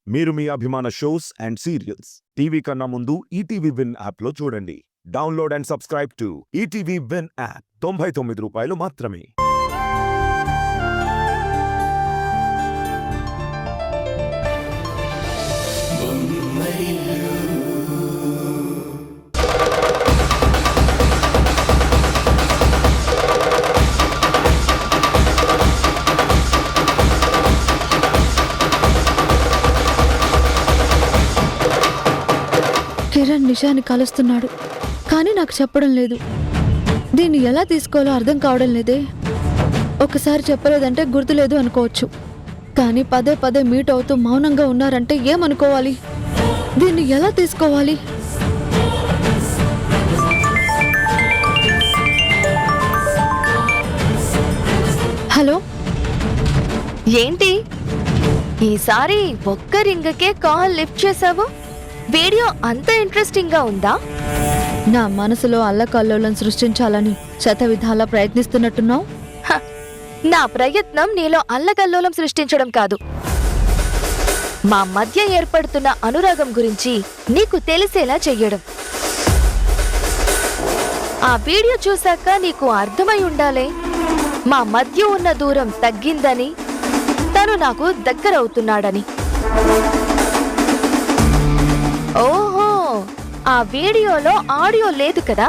మీరు మీ అభిమాన shows and serials TV కన్నా ముందు ఈటీవీ విన్ యాప్లో చూడండి. Download and subscribe to ETV win app. 99 రూపాయలు మాత్రమే. కిరణ్ నిషాని కలుస్తున్నాడు, కానీ నాకు చెప్పడం లేదు. దీన్ని ఎలా తీసుకోవాలో అర్థం కావడం లేదే. ఒకసారి చెప్పలేదంటే గుర్తులేదు అనుకోవచ్చు, కానీ పదే పదే మీట్ అవుతూ మౌనంగా ఉన్నారంటే ఏమనుకోవాలి? దీన్ని ఎలా తీసుకోవాలి? హలో, ఏంటి ఈసారి ఒక్క రింగకే కాల్ లిఫ్ట్ చేసావు? వీడియో అంత ఇంట్రెస్టింగ్ గా ఉందా? నా మనసులో అల్లకల్లోలం సృష్టించాలని శతవిధాలా ప్రయత్నిస్తున్నట్టున్నావు. నా ప్రయత్నం నీలో అల్లకల్లోలం సృష్టించడం కాదు, మా మధ్య ఏర్పడుతున్న అనురాగం గురించి నీకు తెలిసేలా చెయ్యడం. ఆ వీడియో చూశాక నీకు అర్థమై ఉండాలే, మా మధ్య ఉన్న దూరం తగ్గిందని, తను నాకు దగ్గరవుతున్నాడని. ఓహో, ఆ వీడియోలో ఆడియో లేదు కదా,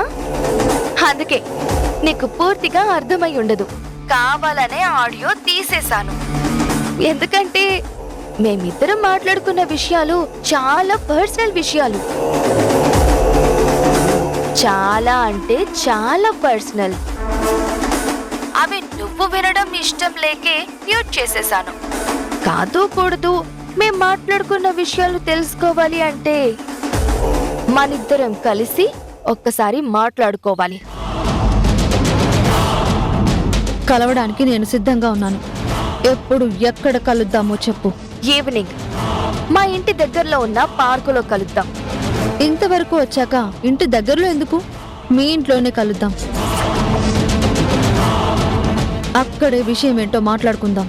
అందుకే నీకు పూర్తిగా అర్థమై ఉండదు. కావాలనే ఆడియో తీసేశాను, ఎందుకంటే మేమిద్దరం మాట్లాడుకున్న విషయాలు చాలా పర్సనల్ విషయాలు. చాలా అంటే చాలా పర్సనల్. అవి నువ్వు వినడం ఇష్టం లేకే మ్యూట్ చేసేశాను. కాదు కూడదు, మేం మాట్లాడుకున్న విషయాలు తెలుసుకోవాలి అంటే మనిద్దరం కలిసి ఒక్కసారి మాట్లాడుకోవాలి. కలవడానికి నేను సిద్ధంగా ఉన్నాను. ఎప్పుడు ఎక్కడ కలుద్దామో చెప్పు. ఈవినింగ్ మా ఇంటి దగ్గరలో ఉన్న పార్కులో కలుద్దాం. ఇంతవరకు వచ్చాక ఇంటి దగ్గరలో ఎందుకు? మీ ఇంట్లోనే కలుద్దాం. అక్కడే విషయం ఏంటో మాట్లాడుకుందాం.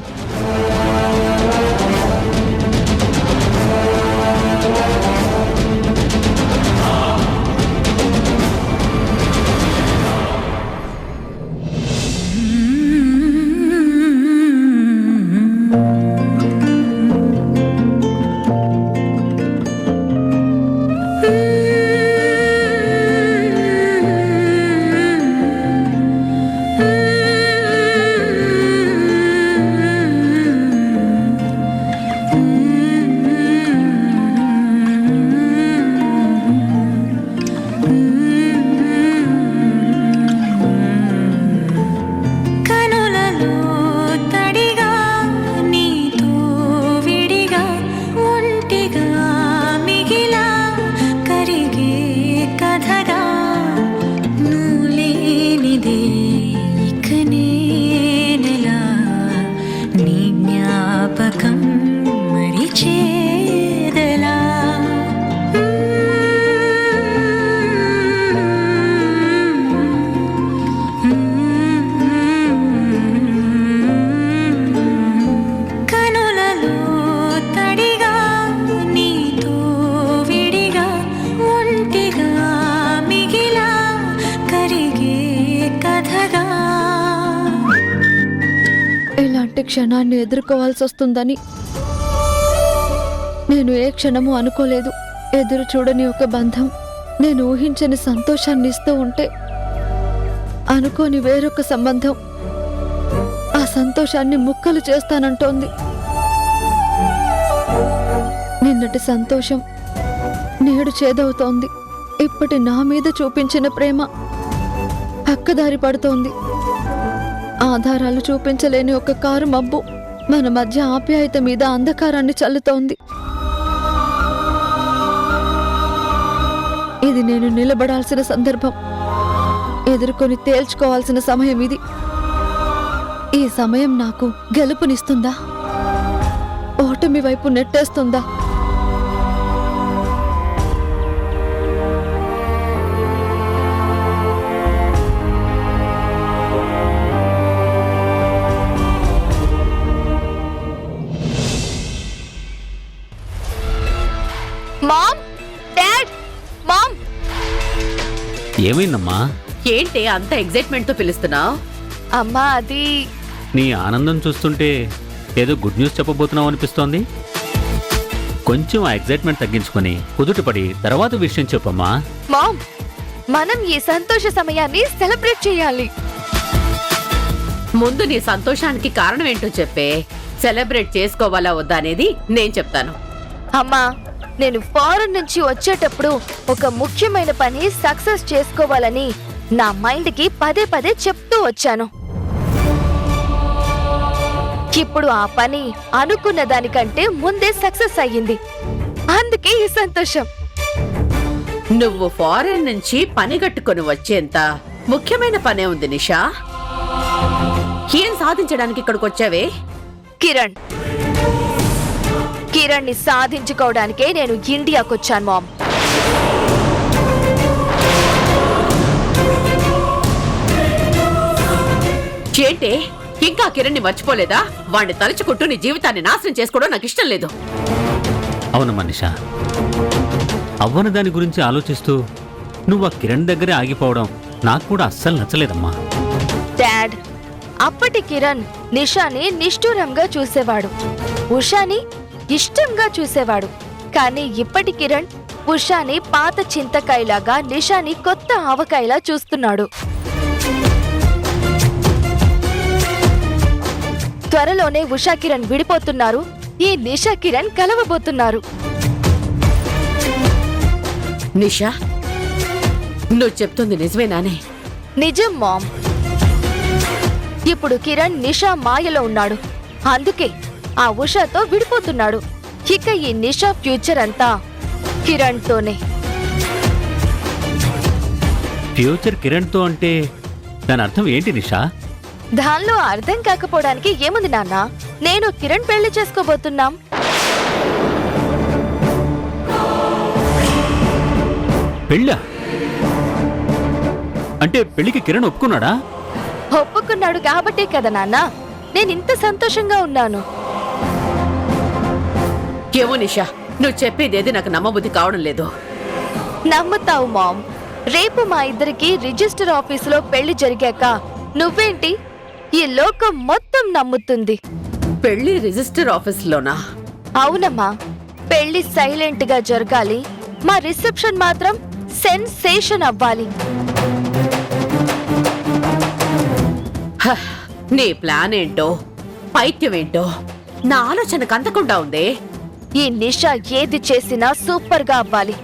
ఇలాంటి క్షణాన్ని ఎదుర్కోవాల్సి వస్తుందని నేను ఏ క్షణము అనుకోలేదు. ఎదురు చూడని ఒక బంధం నేను ఊహించని సంతోషాన్ని ఇస్తూ ఉంటే, అనుకోని వేరొక సంబంధం ఆ సంతోషాన్ని ముక్కలు చేస్తానంటోంది. నిన్నటి సంతోషం నేడు చేదవుతోంది. ఇప్పటి నా మీద చూపించిన ప్రేమ పక్కదారి పడుతోంది. ఆధారాలు చూపించలేని ఒక కారు మబ్బు మన మధ్య ఆప్యాయత మీద అంధకారాన్ని చల్లుతోంది. ఇది నేను నిలబడాల్సిన సందర్భం, ఎదుర్కొని తేల్చుకోవాల్సిన సమయం ఇది. ఈ సమయం నాకు గెలుపునిస్తుందా, ఓటమి వైపు నెట్టేస్తుందా? Ma'am, dad, ma'am. ఏమైందమ్మా? ఏంటి అంత ఎగ్జైట్మెంట్ తో పిలుస్తున్నావు? అమ్మా, అది నీ ఆనందం చూస్తుంటే ఏదో గుడ్ న్యూస్ చెప్పబోతున్నావు అనిపిస్తోంది. కొంచెం ఆ ఎగ్జైట్మెంట్ తగ్గించుకొని కుదుటపడి తర్వాత విషయం చెప్పమ్మా. మామ్, మనం ఈ సంతోష సమయాన్ని సెలబ్రేట్ చేయాలి. ముందు నీ సంతోషానికి కారణం ఏంటో చెప్పే. సెలబ్రేట్ చేసుకోవాలా వద్దా అనేది నేను చెప్తాను. అమ్మా, నేను ఫారెన్ నుంచి వచ్చేటప్పుడు ఒక ముఖ్యమైన పని సక్సెస్ చేసుకోవాలని నా మైండ్కి పదే పదే చెప్తూ వచ్చాను. ఇప్పుడు ఆ పని అనుకున్న దానికంటే ముందే సక్సెస్ అయ్యింది. అందుకే ఈ సంతోషం. నువ్వు ఫారెన్ నుంచి పని కట్టుకొని వచ్చేంత ముఖ్యమైన పనే ఉంది నిషా. ఏం సాధించడానికి ఇక్కడికి వచ్చావే? కిరణ్ ని సాధించుకోవడానికే నేను ఇండియాకొచ్చాను మామ్. ఏంటే, ఇంకా కిరణ్ని మర్చిపోలేదా? వాణ్ణి తలుచుకుంటూ నీ జీవితాన్ని నాశనం చేసుకోవడం నాకు ఇష్టం లేదు. అవునమ్మా నిషా, అవ్వని దాని గురించి ఆలోచిస్తూ నువ్వు ఆ కిరణ్ దగ్గరే ఆగిపోవడం నాకు కూడా అస్సలు నచ్చలేదమ్మా. డాడ్, అప్పటి కిరణ్ నిషాని నిష్ఠూరంగా చూసేవాడు, ఉషాని ఇష్టంగా చూసేవాడు. కానీ ఇప్పటి కిరణ్ ఉషాని పాత చింతకాయలాగా, నిషాని కొత్త ఆవకాయలా చూస్తున్నాడు. త్వరలోనే ఉషా కిరణ్ విడిపోతున్నారు. ఈ నిషా కిరణ్ కలవబోతున్నారు. నిషా, నువ్వు చెప్తుంది నిజమేనానే? నిజం మామ్. ఇప్పుడు కిరణ్ నిషా మాయలో ఉన్నాడు. అందుకే ఆ ఉషాతో విడిపోతున్నాడు. ఇక ఈ నిషా ఫ్యూచర్ అంతా కిరణ్ తోనే. ఫ్యూచర్ కిరణ్తో అంటే దాని అర్థం ఏంటి నిషా? దానిలో అర్థం కాకపోవడానికి ఏముంది నాన్న? నేను కిరణ్ పెళ్లి చేసుకోబోతున్నాం. పెళ్ళా? అంటే పెళ్లికి కిరణ్ ఒప్పుకున్నాడా? ఒప్పుకున్నాడు కాబట్టే కదా నాన్న నేనింత సంతోషంగా ఉన్నాను. ఏమో నిషా, నువ్వు చెప్పేదేది నాకు నమ్మబుద్ధి కావడం లేదు. నమ్ముతావు మామ్. రేపు మా ఇద్దరికి రిజిస్టర్ ఆఫీసులో పెళ్లి జరిగాక నువ్వేంటి, ఈ లోకం మొత్తం నమ్ముతుంది. పెళ్లి రిజిస్టర్ ఆఫీస్లోనా? అవునమ్మా, పెళ్లి సైలెంట్ గా జరగాలి. మా రిసెప్షన్ మాత్రం సెన్సేషన్ అవ్వాలి. హ, నీ ప్లాన్ ఏంటో, పైత్యం ఏంటో నా ఆలోచనకు అందకుండా ఉందే. ఈ నిషా ఏది చేసినా సూపర్ గా అవ్వాలి.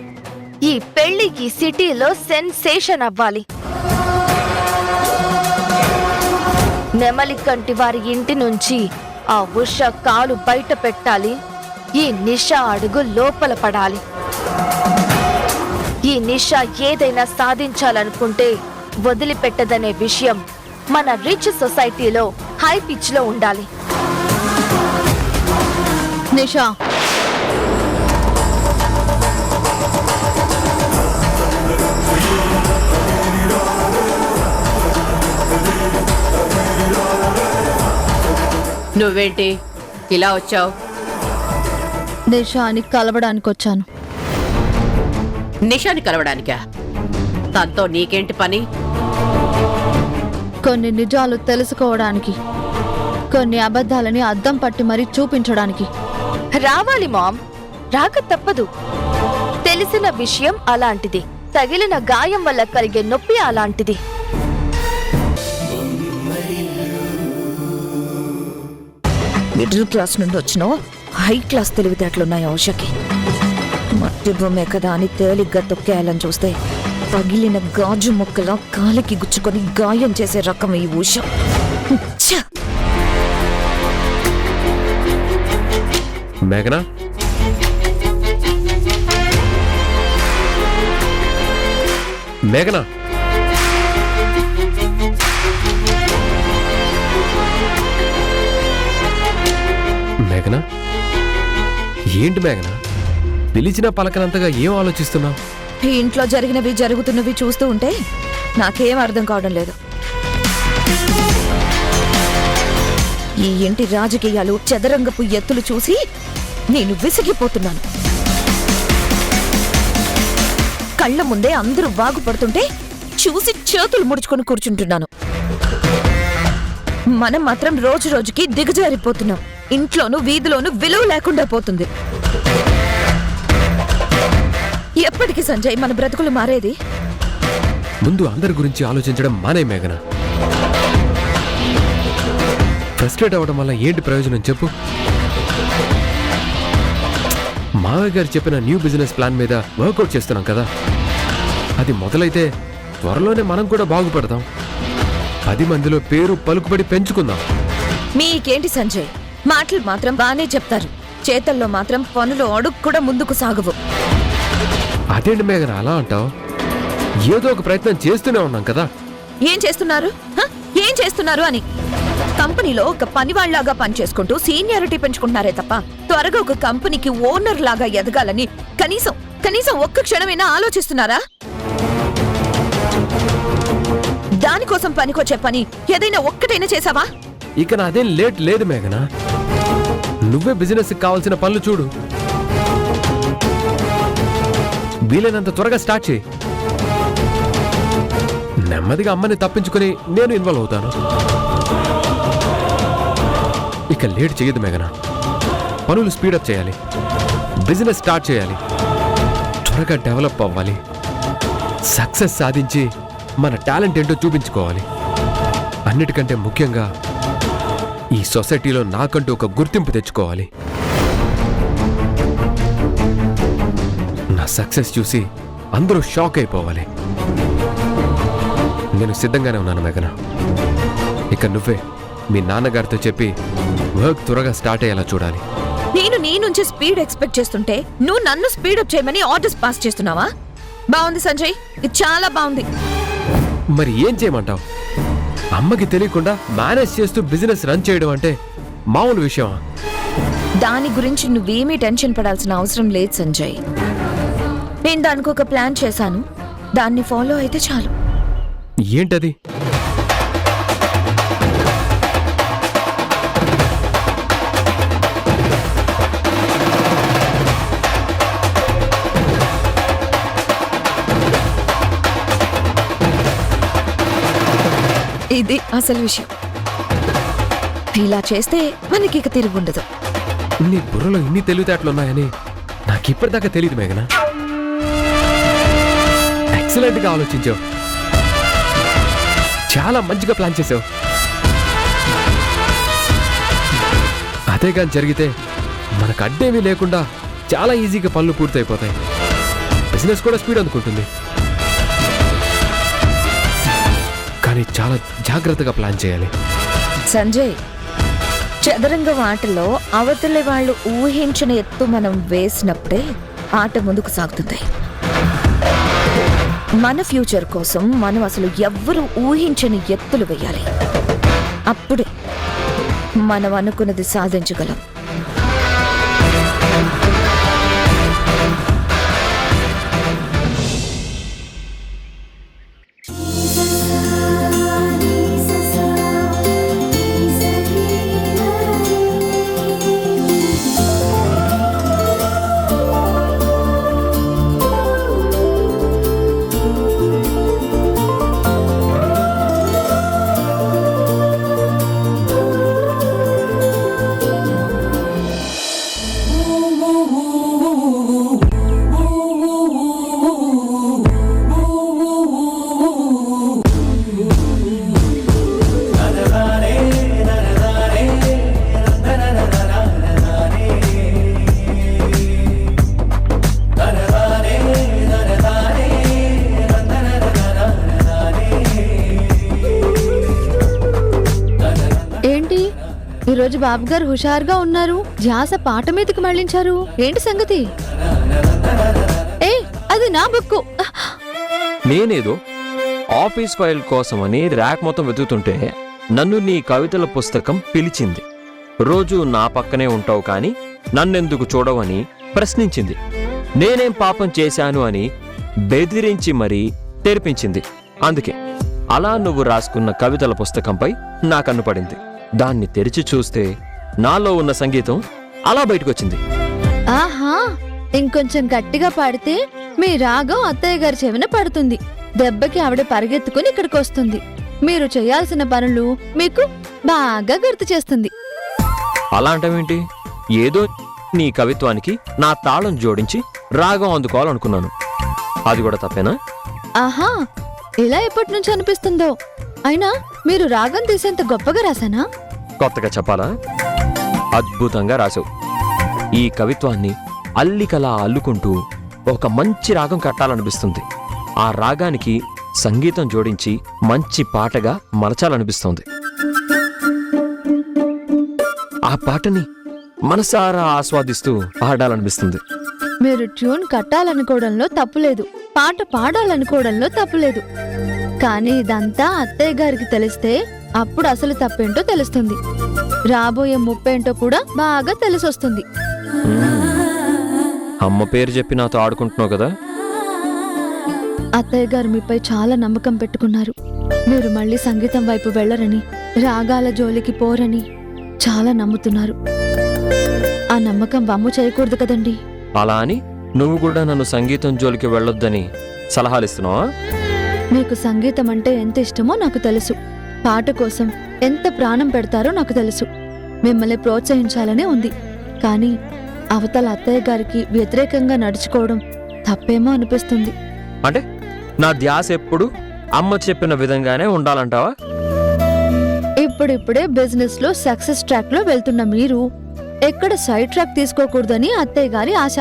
ఈ పెళ్లి ఈ సిటీలో సెన్సేషన్ అవ్వాలి. నెమలి కంటి వారి ఇంటి నుంచి ఆ ఉష కాలు బయట పెట్టాలి. ఈ నిషా అడుగు లోపల పడాలి. ఈ నిషా ఏదైనా సాధించాలనుకుంటే వదిలిపెట్టదనే విషయం మన రిచ్ సొసైటీలో హై పిచ్ లో ఉండాలి. నిషా, నువ్వేంటి ఇలా వచ్చావు? నిషాని కలవడానికి వచ్చాను. నిషాని కలవడానికా? తనతో నీకేంటి పని? కొన్ని నిజాలు తెలుసుకోవడానికి, కొన్ని అబద్ధాలని అద్దం పట్టి మరీ చూపించడానికి. రావాలి మామ్, రాక తప్పదు. తెలిసిన విషయం అలాంటిది, తగిలిన గాయం వల్ల కలిగే నొప్పి అలాంటిది. మిడిల్ క్లాస్ నుండి వచ్చినావు, హై క్లాస్ తెలివితేటలున్నాయి ఉషకి. మట్టి బొమ్మే కదా అని తేలిగ్గా తొక్కేయాలని చూస్తే పగిలిన గాజు ముక్కలా కాలికి గుచ్చుకొని గాయం చేసే రకం ఈ ఉష. ఛ! మేఘనా, మేఘనా, మేఘనా, ఏంటి మేఘనా, పిలిచిన పలకనంతగా ఏం ఆలోచిస్తున్నావు? ఈ ఇంట్లో జరిగినవి జరుగుతున్నవి చూస్తూ ఉంటే నాకేం అర్థం కావడం లేదు. ఈ ఇంటి రాజకీయాలు, చదరంగపు ఎత్తులు చూసి నేను విసిగిపోతున్నాను. కళ్ళ ముందే అందరూ బాగుపడుతుంటే చూసి చేతులు ముడుచుకొని కూర్చుంటున్నాను. మనం మాత్రం రోజు రోజుకి దిగజారిపోతున్నాం. ఇంట్లోనూ వీధిలోనూ విలువ లేకుండా పోతుంది. ఎప్పటికి సంజయ్ మన బ్రతుకులు మారేది? ముందు అందరి గురించి ఆలోచించడం మానే మేఘన. ఫ్రస్ట్రేట్ అవ్వడం వల్ల ఏంటి ప్రయోజనం చెప్పు? మావయ్య గారు చెప్పిన న్యూ బిజినెస్ ప్లాన్ మీద వర్కౌట్ చేస్తున్నాం కదా, అది మొదలైతే త్వరలోనే మనం కూడా బాగుపడతాం. 10 మందిలో పేరు పలుకుబడి పెంచుకుందాం. మీకేంటి సంజయ్, మాటలు మాత్రం బానే చెప్తారు, చేతల్లో మాత్రం పనులు అడుగు కూడా ముందుకు సాగవు. అదేంటి మేఘన అలా అంటావు? ఏదో ఒక ప్రయత్నం చేస్తూనే ఉన్నాం కదా. ఏం చేస్తున్నారు? ఏం చేస్తున్నారు అని కంపెనీలో ఒక పనివాళ్లాగా పనిచేసుకుంటూ సీనియారిటీ పెంచుకుంటున్నారే తప్ప త్వరగా ఒక కంపెనీకి ఓనర్ లాగా ఎదగాలని కనీసం ఒక్క క్షణమైనా ఆలోచిస్తున్నారా? దానికోసం పనికొచ్చే పని ఏదైనా ఒక్కటైనా చేసావా? ఇక నాదేం లేట్ లేదు మేఘన. నువ్వే బిజినెస్ కావాల్సిన పనులు చూడు. వీలైనంత త్వరగా స్టార్ట్ చేయి. నెమ్మదిగా అమ్మని తప్పించుకుని నేను ఇన్వాల్వ్ అవుతాను. ఇక లేట్ చేయదు మేఘన. పనులు స్పీడప్ చేయాలి, బిజినెస్ స్టార్ట్ చేయాలి, త్వరగా డెవలప్ అవ్వాలి, సక్సెస్ సాధించి మన టాలెంట్ ఏంటో చూపించుకోవాలి. అన్నిటికంటే ముఖ్యంగా ఈ సొసైటీలో నాకంటూ ఒక గుర్తింపు తెచ్చుకోవాలి. నా సక్సెస్ చూసి అందరూ షాక్ అయిపోవాలి. నేను సిద్ధంగానే ఉన్నాను మేఘన. ఇక నువ్వే మీ నాన్నగారితో చెప్పి వర్క్ త్వరగా స్టార్ట్ అయ్యేలా చూడాలి. నేను నీ నుంచి స్పీడ్ ఎక్స్పెక్ట్ చేస్తుంటే నువ్వు నన్ను స్పీడప్ చేయమని ఆర్డర్స్ పాస్ చేస్తున్నావా? బాగుంది సంజయ్, ఇది చాలా బాగుంది. మరి ఏం చేయమంటావు? అమ్మకి తెలియకుండా మేనేజ్ చేస్తూ బిజినెస్ రన్ చేయడం అంటే మామూలు విషయమా? దాని గురించి నువ్వేమీ టెన్షన్ పడాల్సిన అవసరం లేదు సంజయ్. నేను దానికి ఒక ప్లాన్ చేశాను, దాన్ని ఫాలో అయితే చాలు. ఏంటది? ఇది అసలు విషయం. ఇలా చేస్తే మనకి ఇక తిరుగుండదు. నీ బుర్రలో ఇన్ని తెలివితేటలున్నాయని నాకు ఇప్పటిదాకా తెలియదు మేఘన. ఎక్సలెంట్ గా ఆలోచించావు, చాలా మంచిగా ప్లాన్ చేసావు. అదే కానీ జరిగితే మనకు అడ్డేమీ లేకుండా చాలా ఈజీగా పనులు పూర్తయిపోతాయి. బిజినెస్ కూడా స్పీడ్ అందుకుంటుంది. కానీ చాలా జాగ్రత్తగా ప్లాన్ చేయాలి. సంజయ్, చదరంగం ఆటలో అవతలి వాళ్ళు ఊహించిన ఎత్తు మనం వేసినప్పుడే ఆట ముందుకు సాగుతుంది. మన ఫ్యూచర్ కోసం మనం అసలు ఎవ్వరూ ఊహించని ఎత్తులు వేయాలి. అప్పుడే మనం అనుకున్నది సాధించగలం. ఈరోజు బాబు గారు హుషారుగా ఉన్నారు, ధ్యాస పాట మీదకి మళ్ళించారు. ఏంటి సంగతి? ఏ అది నా బుక్కు. నేనేదో ఆఫీస్ ఫైల్ కోసమని ర్యాక్ మొత్తం వెతుకుతుంటే నన్ను నీ కవితల పుస్తకం పిలిచింది. రోజు నా పక్కనే ఉంటావు కానీ నన్నెందుకు చూడవని ప్రశ్నించింది. నేనేం పాపం చేశాను అని బెదిరించి మరీ తెరిపించింది. అందుకే అలా నువ్వు రాసుకున్న కవితల పుస్తకంపై నా కన్ను పడింది. దాన్ని తెరిచి చూస్తే నాలో ఉన్న సంగీతం అలా బయటకొచ్చింది. ఆహా, ఇంకొంచెం గట్టిగా పాడితే మీ రాగం అత్తయ్య గారి చెవిన పడుతుంది. దెబ్బకి ఆవిడ పరిగెత్తుకుని ఇక్కడికి వస్తుంది. మీరు చేయాల్సిన పనులు మీకు బాగా గుర్తు చేస్తుంది. అలా అంటావేంటి? ఏదో నీ కవిత్వానికి నా తాళం జోడించి రాగం అందుకోవాలనుకున్నాను. అది కూడా తప్పేనా? ఆహా, ఇలా ఎప్పటి నుంచి అనిపిస్తుందో. అయినా మీరు రాగం తీసేంత గొప్పగా రాసానా? కొత్తగా చెప్పాలా? అద్భుతంగా రాసావు. ఈ కవిత్వాన్ని అల్లికలా అల్లుకుంటూ ఒక మంచి రాగం కట్టాలనిపిస్తుంది. ఆ రాగానికి సంగీతం జోడించి మంచి పాటగా మలచాలనిపిస్తోంది. ఆ పాటని మనసారా ఆస్వాదిస్తూ పాడాలనిపిస్తుంది. మీరు ట్యూన్ కట్టాలనుకోవడంలో తప్పులేదు, పాట పాడాలనుకోవడంలో తప్పులేదు. కానీ ఇదంతా అత్తయ్య గారికి తెలిస్తే అప్పుడు అసలు తప్పేంటో తెలుస్తుంది. రాబోయే ముప్పేంటో కూడా బాగా తెలిసొస్తుంది. అమ్మ పేరు చెప్పి నాతో ఆడుకుంటున్నావు కదా? అత్తయ్య గారు మీపై చాలా నమ్మకం పెట్టుకున్నారు. మీరు మళ్ళీ సంగీతం వైపు వెళ్లరని, రాగాల జోలికి పోరని చాలా నమ్ముతున్నారు. ఆ నమ్మకం వమ్ము చేయకూడదు కదండి. అలా అని నువ్వు కూడా నన్ను సంగీతం జోలికి వెళ్ళొద్దని సలహాలిస్తున్నావా? మీకు సంగీతం అంటే ఎంత ఇష్టమో నాకు తెలుసు. పాట కోసం ఎంత ప్రాణం పెడతారో నాకు తెలుసు. మిమ్మల్ని ప్రోత్సహించాలనే ఉంది. కానీ అవతల అత్తయ్య గారికి వ్యతిరేకంగా నడుచుకోవడం తప్పేమో అనిపిస్తుంది. అంటే నా ధ్యాస ఎప్పుడు అమ్మ చెప్పిన విధంగానే ఉండాలంటావా? ఇప్పుడిప్పుడే బిజినెస్ లో సక్సెస్ ట్రాక్ లో వెళ్తున్న మీరు ఎక్కడ సైడ్ ట్రాక్ తీసుకోకూడదని అత్తయ్య గారి ఆశ.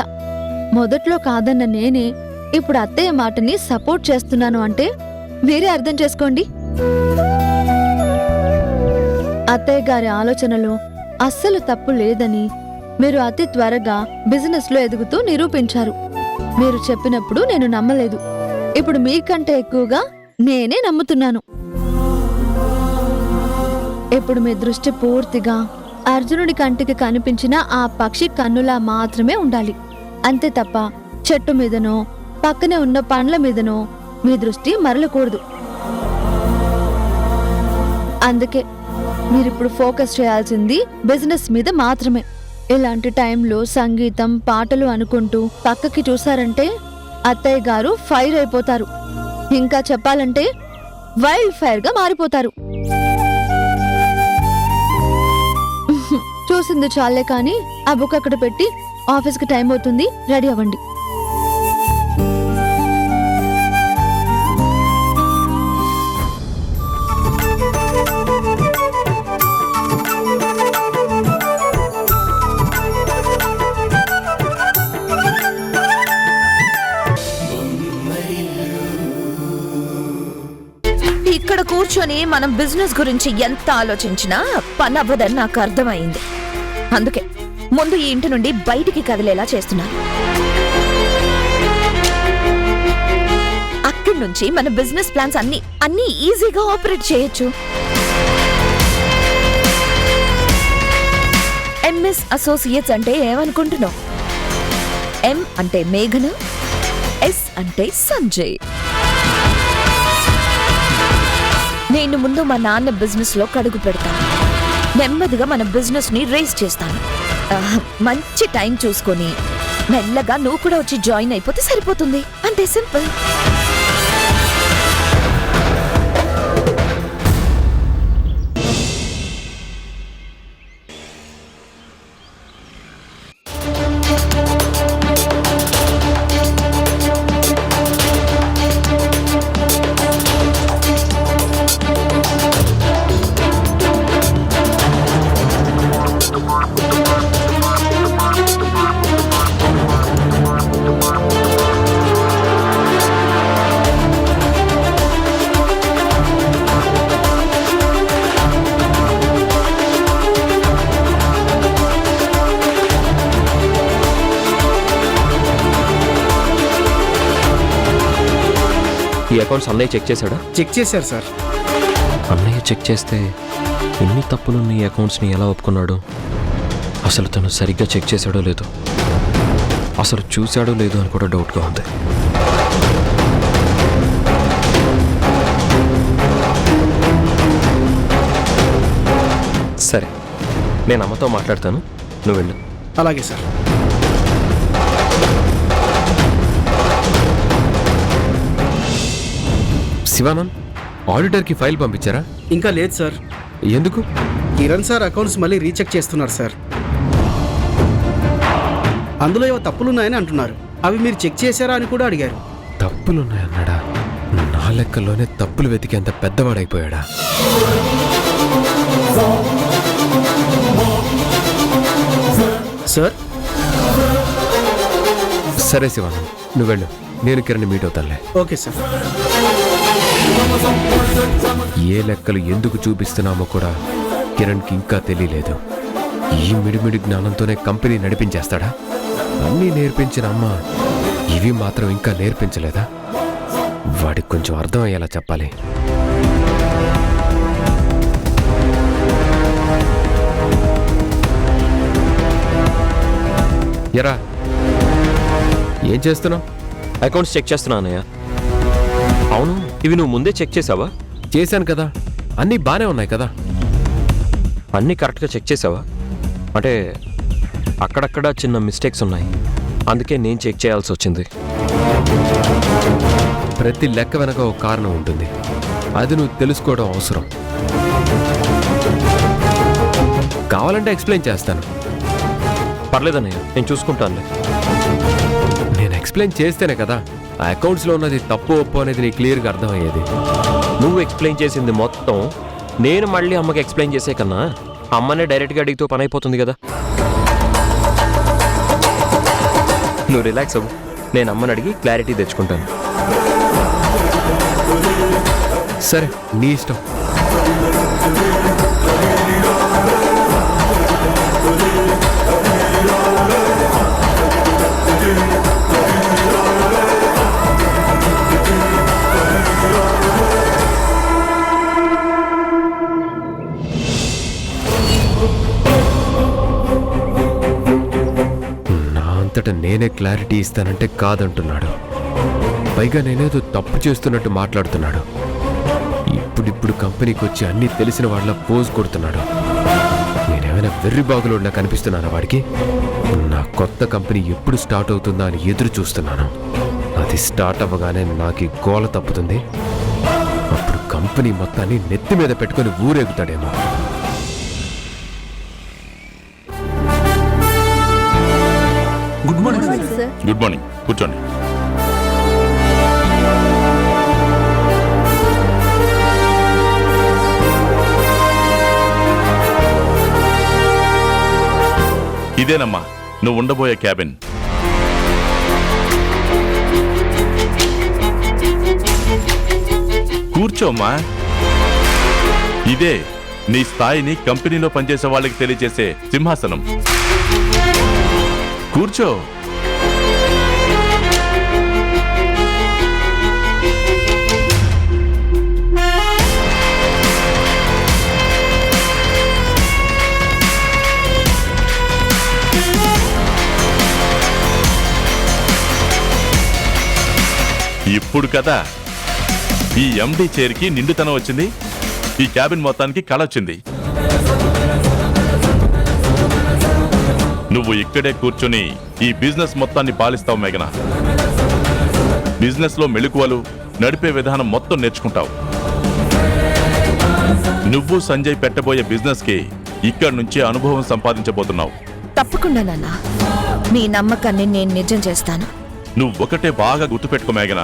మొదట్లో కాదన్న నేనే ఇప్పుడు అత్తయ్య మాటని సపోర్ట్ చేస్తున్నాను అంటే మీరే అర్థం చేసుకోండి. అత్తయ్య గారి ఆలోచనలో అస్సలు తప్పు లేదని మీరు అతి త్వరగా బిజినెస్ లో ఎదుగుతూ నిరూపించారు. మీరు చెప్పినప్పుడు నేను నమ్మలేదు. ఇప్పుడు మీకంటే ఎక్కువగా నేనే నమ్ముతున్నాను. ఇప్పుడు మీ దృష్టి పూర్తిగా అర్జునుడి కంటికి కనిపించిన ఆ పక్షి కన్నులా మాత్రమే ఉండాలి. అంతే తప్ప చెట్టు మీదనో పక్కనే ఉన్న పండ్ల మీదనో మీ దృష్టి మరలకూడదు. అందుకే మీరిప్పుడు ఫోకస్ చేయాల్సింది బిజినెస్ మీద మాత్రమే. ఇలాంటి టైంలో సంగీతం పాటలు అనుకుంటూ పక్కకి చూసారంటే అత్తయ్య గారు ఫైర్ అయిపోతారు. ఇంకా చెప్పాలంటే వైల్డ్ ఫైర్ గా మారిపోతారు. చూసింది చాలే కానీ ఆ బుక్ అక్కడ పెట్టి ఆఫీస్కి టైం అవుతుంది, రెడీ అవ్వండి. ఇక్కడ కూర్చొని మనం బిజినెస్ గురించి ఎంత ఆలోచించినా పని అవ్వదని నాకు అర్థమైంది. అందుకే ముందు ఈ ఇంటి నుండి బయటికి కదిలేలా చేస్తున్నాను. అక్కడి నుంచి మన బిజినెస్ ప్లాన్స్ అన్ని ఈజీగా ఆపరేట్ చేయొచ్చు. ఎంఎస్ అసోసియేట్స్ అంటే ఏమనుకుంటున్నావు? ఎం అంటే మేఘన, ఎస్ అంటే సంజయ్. నేను ముందు మా నాన్న బిజినెస్ లో కడుగు పెడతాను. నెమ్మదిగా మన బిజినెస్ ని రేస్ చేస్తాను. మంచి టైం చూసుకొని మెల్లగా నువ్వు కూడా వచ్చి జాయిన్ అయిపోతే సరిపోతుంది. అంతే, సింపుల్. ఈ అకౌంట్స్ అన్నయ్య చెక్ చేశాడా? చెక్ చేశారు సార్. అన్నయ్య చెక్ చేస్తే ఎన్ని తప్పులున్న ఈ అకౌంట్స్ని ఎలా ఒప్పుకున్నాడు? అసలు తను సరిగ్గా చెక్ చేశాడో లేదో, అసలు చూశాడో లేదో అని కూడా డౌట్గా ఉంది. సరే, నేను అమ్మతో మాట్లాడతాను, నువ్వు వెళ్ళు. అలాగే సార్. శివానంద్, ఆడిటర్కి ఫైల్ పంపించారా? ఇంకా లేదు సార్. ఎందుకు? కిరణ్ సార్ అకౌంట్స్ మళ్ళీ రీచెక్ చేస్తున్నారు సార్. అందులో ఏవో తప్పులున్నాయని అంటున్నారు. అవి మీరు చెక్ చేశారా అని కూడా అడిగారు. తప్పులున్నాయన్నాడా? నా లెక్కల్లోనే తప్పులు వెతికేంత పెద్దవాడైపోయాడా? సార్ సరే శివానంద్, నువ్వు వెళ్ళు, నేను కిరణ్ మీట్ అవుతానులే. Okay sir. ఏ లెక్కలు ఎందుకు చూపిస్తున్నామో కూడా కిరణ్కి ఇంకా తెలియలేదు. ఈ మిడిమిడి జ్ఞానంతోనే కంపెనీ నడిపించేస్తాడా? అన్నీ నేర్పించిన అమ్మ ఇవి మాత్రం ఇంకా నేర్పించలేదా? వాడికి కొంచెం అర్థమయ్యేలా చెప్పాలి. ఎరా, ఏం చేస్తున్నావు? అకౌంట్స్ చెక్ చేస్తున్నా అన్నయ్య. అవును, ఇవి నువ్వు ముందే చెక్ చేసావా? చేశాను కదా, అన్నీ బాగానే ఉన్నాయి కదా. అన్నీ కరెక్ట్గా చెక్ చేసావా? అంటే అక్కడక్కడ చిన్న మిస్టేక్స్ ఉన్నాయి, అందుకే నేను చెక్ చేయాల్సి వచ్చింది. ప్రతి లెక్క వెనక ఒక కారణం ఉంటుంది, అది నువ్వు తెలుసుకోవడం అవసరం. కావాలంటే ఎక్స్ప్లెయిన్ చేస్తాను. పర్లేదన్నయ్య, నేను చూసుకుంటానులే. నేను ఎక్స్ప్లెయిన్ చేస్తేనే కదా ఆ అకౌంట్స్లో ఉన్నది తప్పు ఒప్పు అనేది నీకు క్లియర్గా అర్థమయ్యేది. నువ్వు ఎక్స్ప్లెయిన్ చేసింది మొత్తం నేను మళ్ళీ అమ్మకి ఎక్స్ప్లెయిన్ చేసే కన్నా అమ్మనే డైరెక్ట్గా అడిగితే పని అయిపోతుంది కదా. నువ్వు రిలాక్స్ అవ్వు, నేను అమ్మని అడిగి క్లారిటీ తెచ్చుకుంటాను. సరే, నీ ఇష్టం. అంతటా నేనే క్లారిటీ ఇస్తానంటే కాదంటున్నాడు. పైగా నేనేదో తప్పు చేస్తున్నట్టు మాట్లాడుతున్నాడు. ఇప్పుడిప్పుడు కంపెనీకి వచ్చి అన్నీ తెలిసిన వాళ్ళ పోజ్ కొడుతున్నాడు. నేనేమైనా వెర్రి బాగులోడ్లా కనిపిస్తున్నానా వాడికి? నా కొత్త కంపెనీ ఎప్పుడు స్టార్ట్ అవుతుందా అని ఎదురు చూస్తున్నాను. అది స్టార్ట్ అవ్వగానే నాకు గోల తప్పుతుంది. అప్పుడు కంపెనీ మొత్తాన్ని నెత్తి మీద పెట్టుకొని ఊరేగుతాడేమో. Good morning sir. Good morning, కూర్చోండి. ఇదేనమ్మా నువ్వు ఉండబోయే క్యాబిన్. కూర్చోమ్మా. ఇదే నీ స్థాయిని కంపెనీలో పనిచేసే వాళ్ళకి తెలియజేసే సింహాసనం. కూర్చో. ఇప్పుడు కదా ఈ ఎండి చైర్కి నిండుతనం వచ్చింది, ఈ క్యాబిన్ మొత్తానికి కళ వచ్చింది. నువ్వు ఇక్కడే కూర్చుని ఈ బిజినెస్ మొత్తాన్ని పాలిస్తావు మేఘన. బిజినెస్ లో మెళుకువలు, నడిపే విధానం మొత్తం నేర్చుకుంటావు. నువ్వు సంజయ్ పెట్టబోయే బిజినెస్ కి ఇక్కడి నుంచి అనుభవం సంపాదించబోతున్నావు. తప్పకుండా నాన్న, నీ నమ్మకాన్ని నేను నిజం చేస్తాను. నువ్వు ఒకటే బాగా గుర్తుపెట్టుకో మేఘన,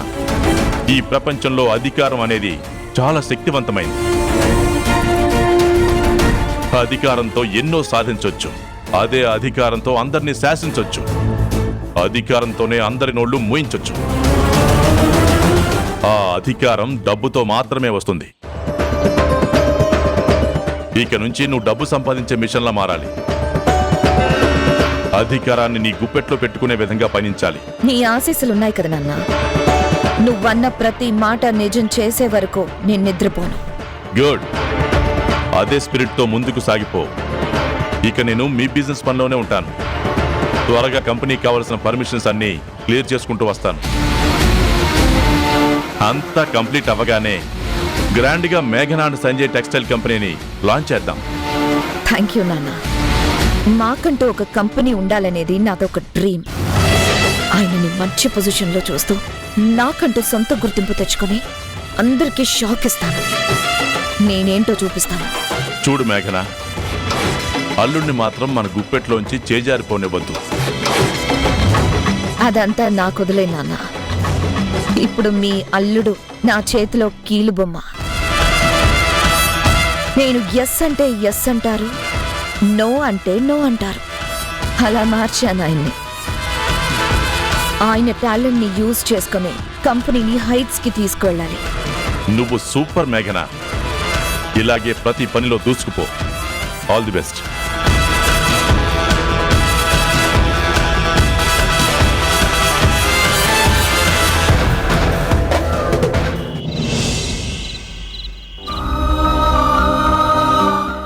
ఈ ప్రపంచంలో అధికారం అనేది చాలా శక్తివంతమైంది. అధికారంతో ఎన్నో సాధించొచ్చు, అదే అధికారంతో అందరినీ శాసించొచ్చు, అధికారంతోనే అందరి నోళ్లు మూయించొచ్చు. ఆ అధికారం డబ్బుతో మాత్రమే వస్తుంది. ఇక నుంచి నువ్వు డబ్బు సంపాదించే మిషన్లా మారాలి. అధికారాన్ని నీ గుప్పెట్లో పెట్టుకునే విధంగా పనించాలి. నీ ఆశీస్సులున్నాయి కదా నాన్న. నువ్వన్న ప్రతి మాట నిజం చేసే వరకు నేను నిద్రపోను. గుడ్. అదే స్పిరిట్ తో ముందుకు సాగిపో. ఇక నేను మీ బిజినెస్ పనిలోనే ఉంటాను. త్వరగా కంపెనీకి కావాల్సిన పర్మిషన్స్ అన్ని క్లియర్ చేసుకుంటూ వస్తాను. అంతా కంప్లీట్ అవ్వగానే గ్రాండ్ గా మేఘనా అండ్ సంజయ్ టెక్స్టైల్ కంపెనీని లాంచ్ చేద్దాం. థ్యాంక్ యూ నాన్న. మాకంటూ ఒక కంపెనీ ఉండాలనేది నాదొక డ్రీమ్. ఆయనని మంచి పొజిషన్లో చూస్తూ నాకంటూ సొంత గుర్తింపు తెచ్చుకొని అందరికీ షాక్ ఇస్తాను. నేనేంటో చూపిస్తాను. చూడు మేఘన, అల్లుడిని మాత్రం మన గుప్పెట్లోంచి చేజారిపోనివ్వద్దు. అదంతా నాకు వదిలే నాన్న. ఇప్పుడు మీ అల్లుడు నా చేతిలో కీలుబొమ్మ. నేను ఎస్ అంటే ఎస్ అంటారు, నో అంటే నో అంటారు. అలా మార్చాను ఆయన్ని. ఆయన టాలెంట్ని యూజ్ చేసుకుని కంపెనీని హైట్స్కి తీసుకువెళ్ళాలి. నువ్వు సూపర్ మేఘన. ఇలాగే ప్రతి పనిలో దూసుకుపో. All the best.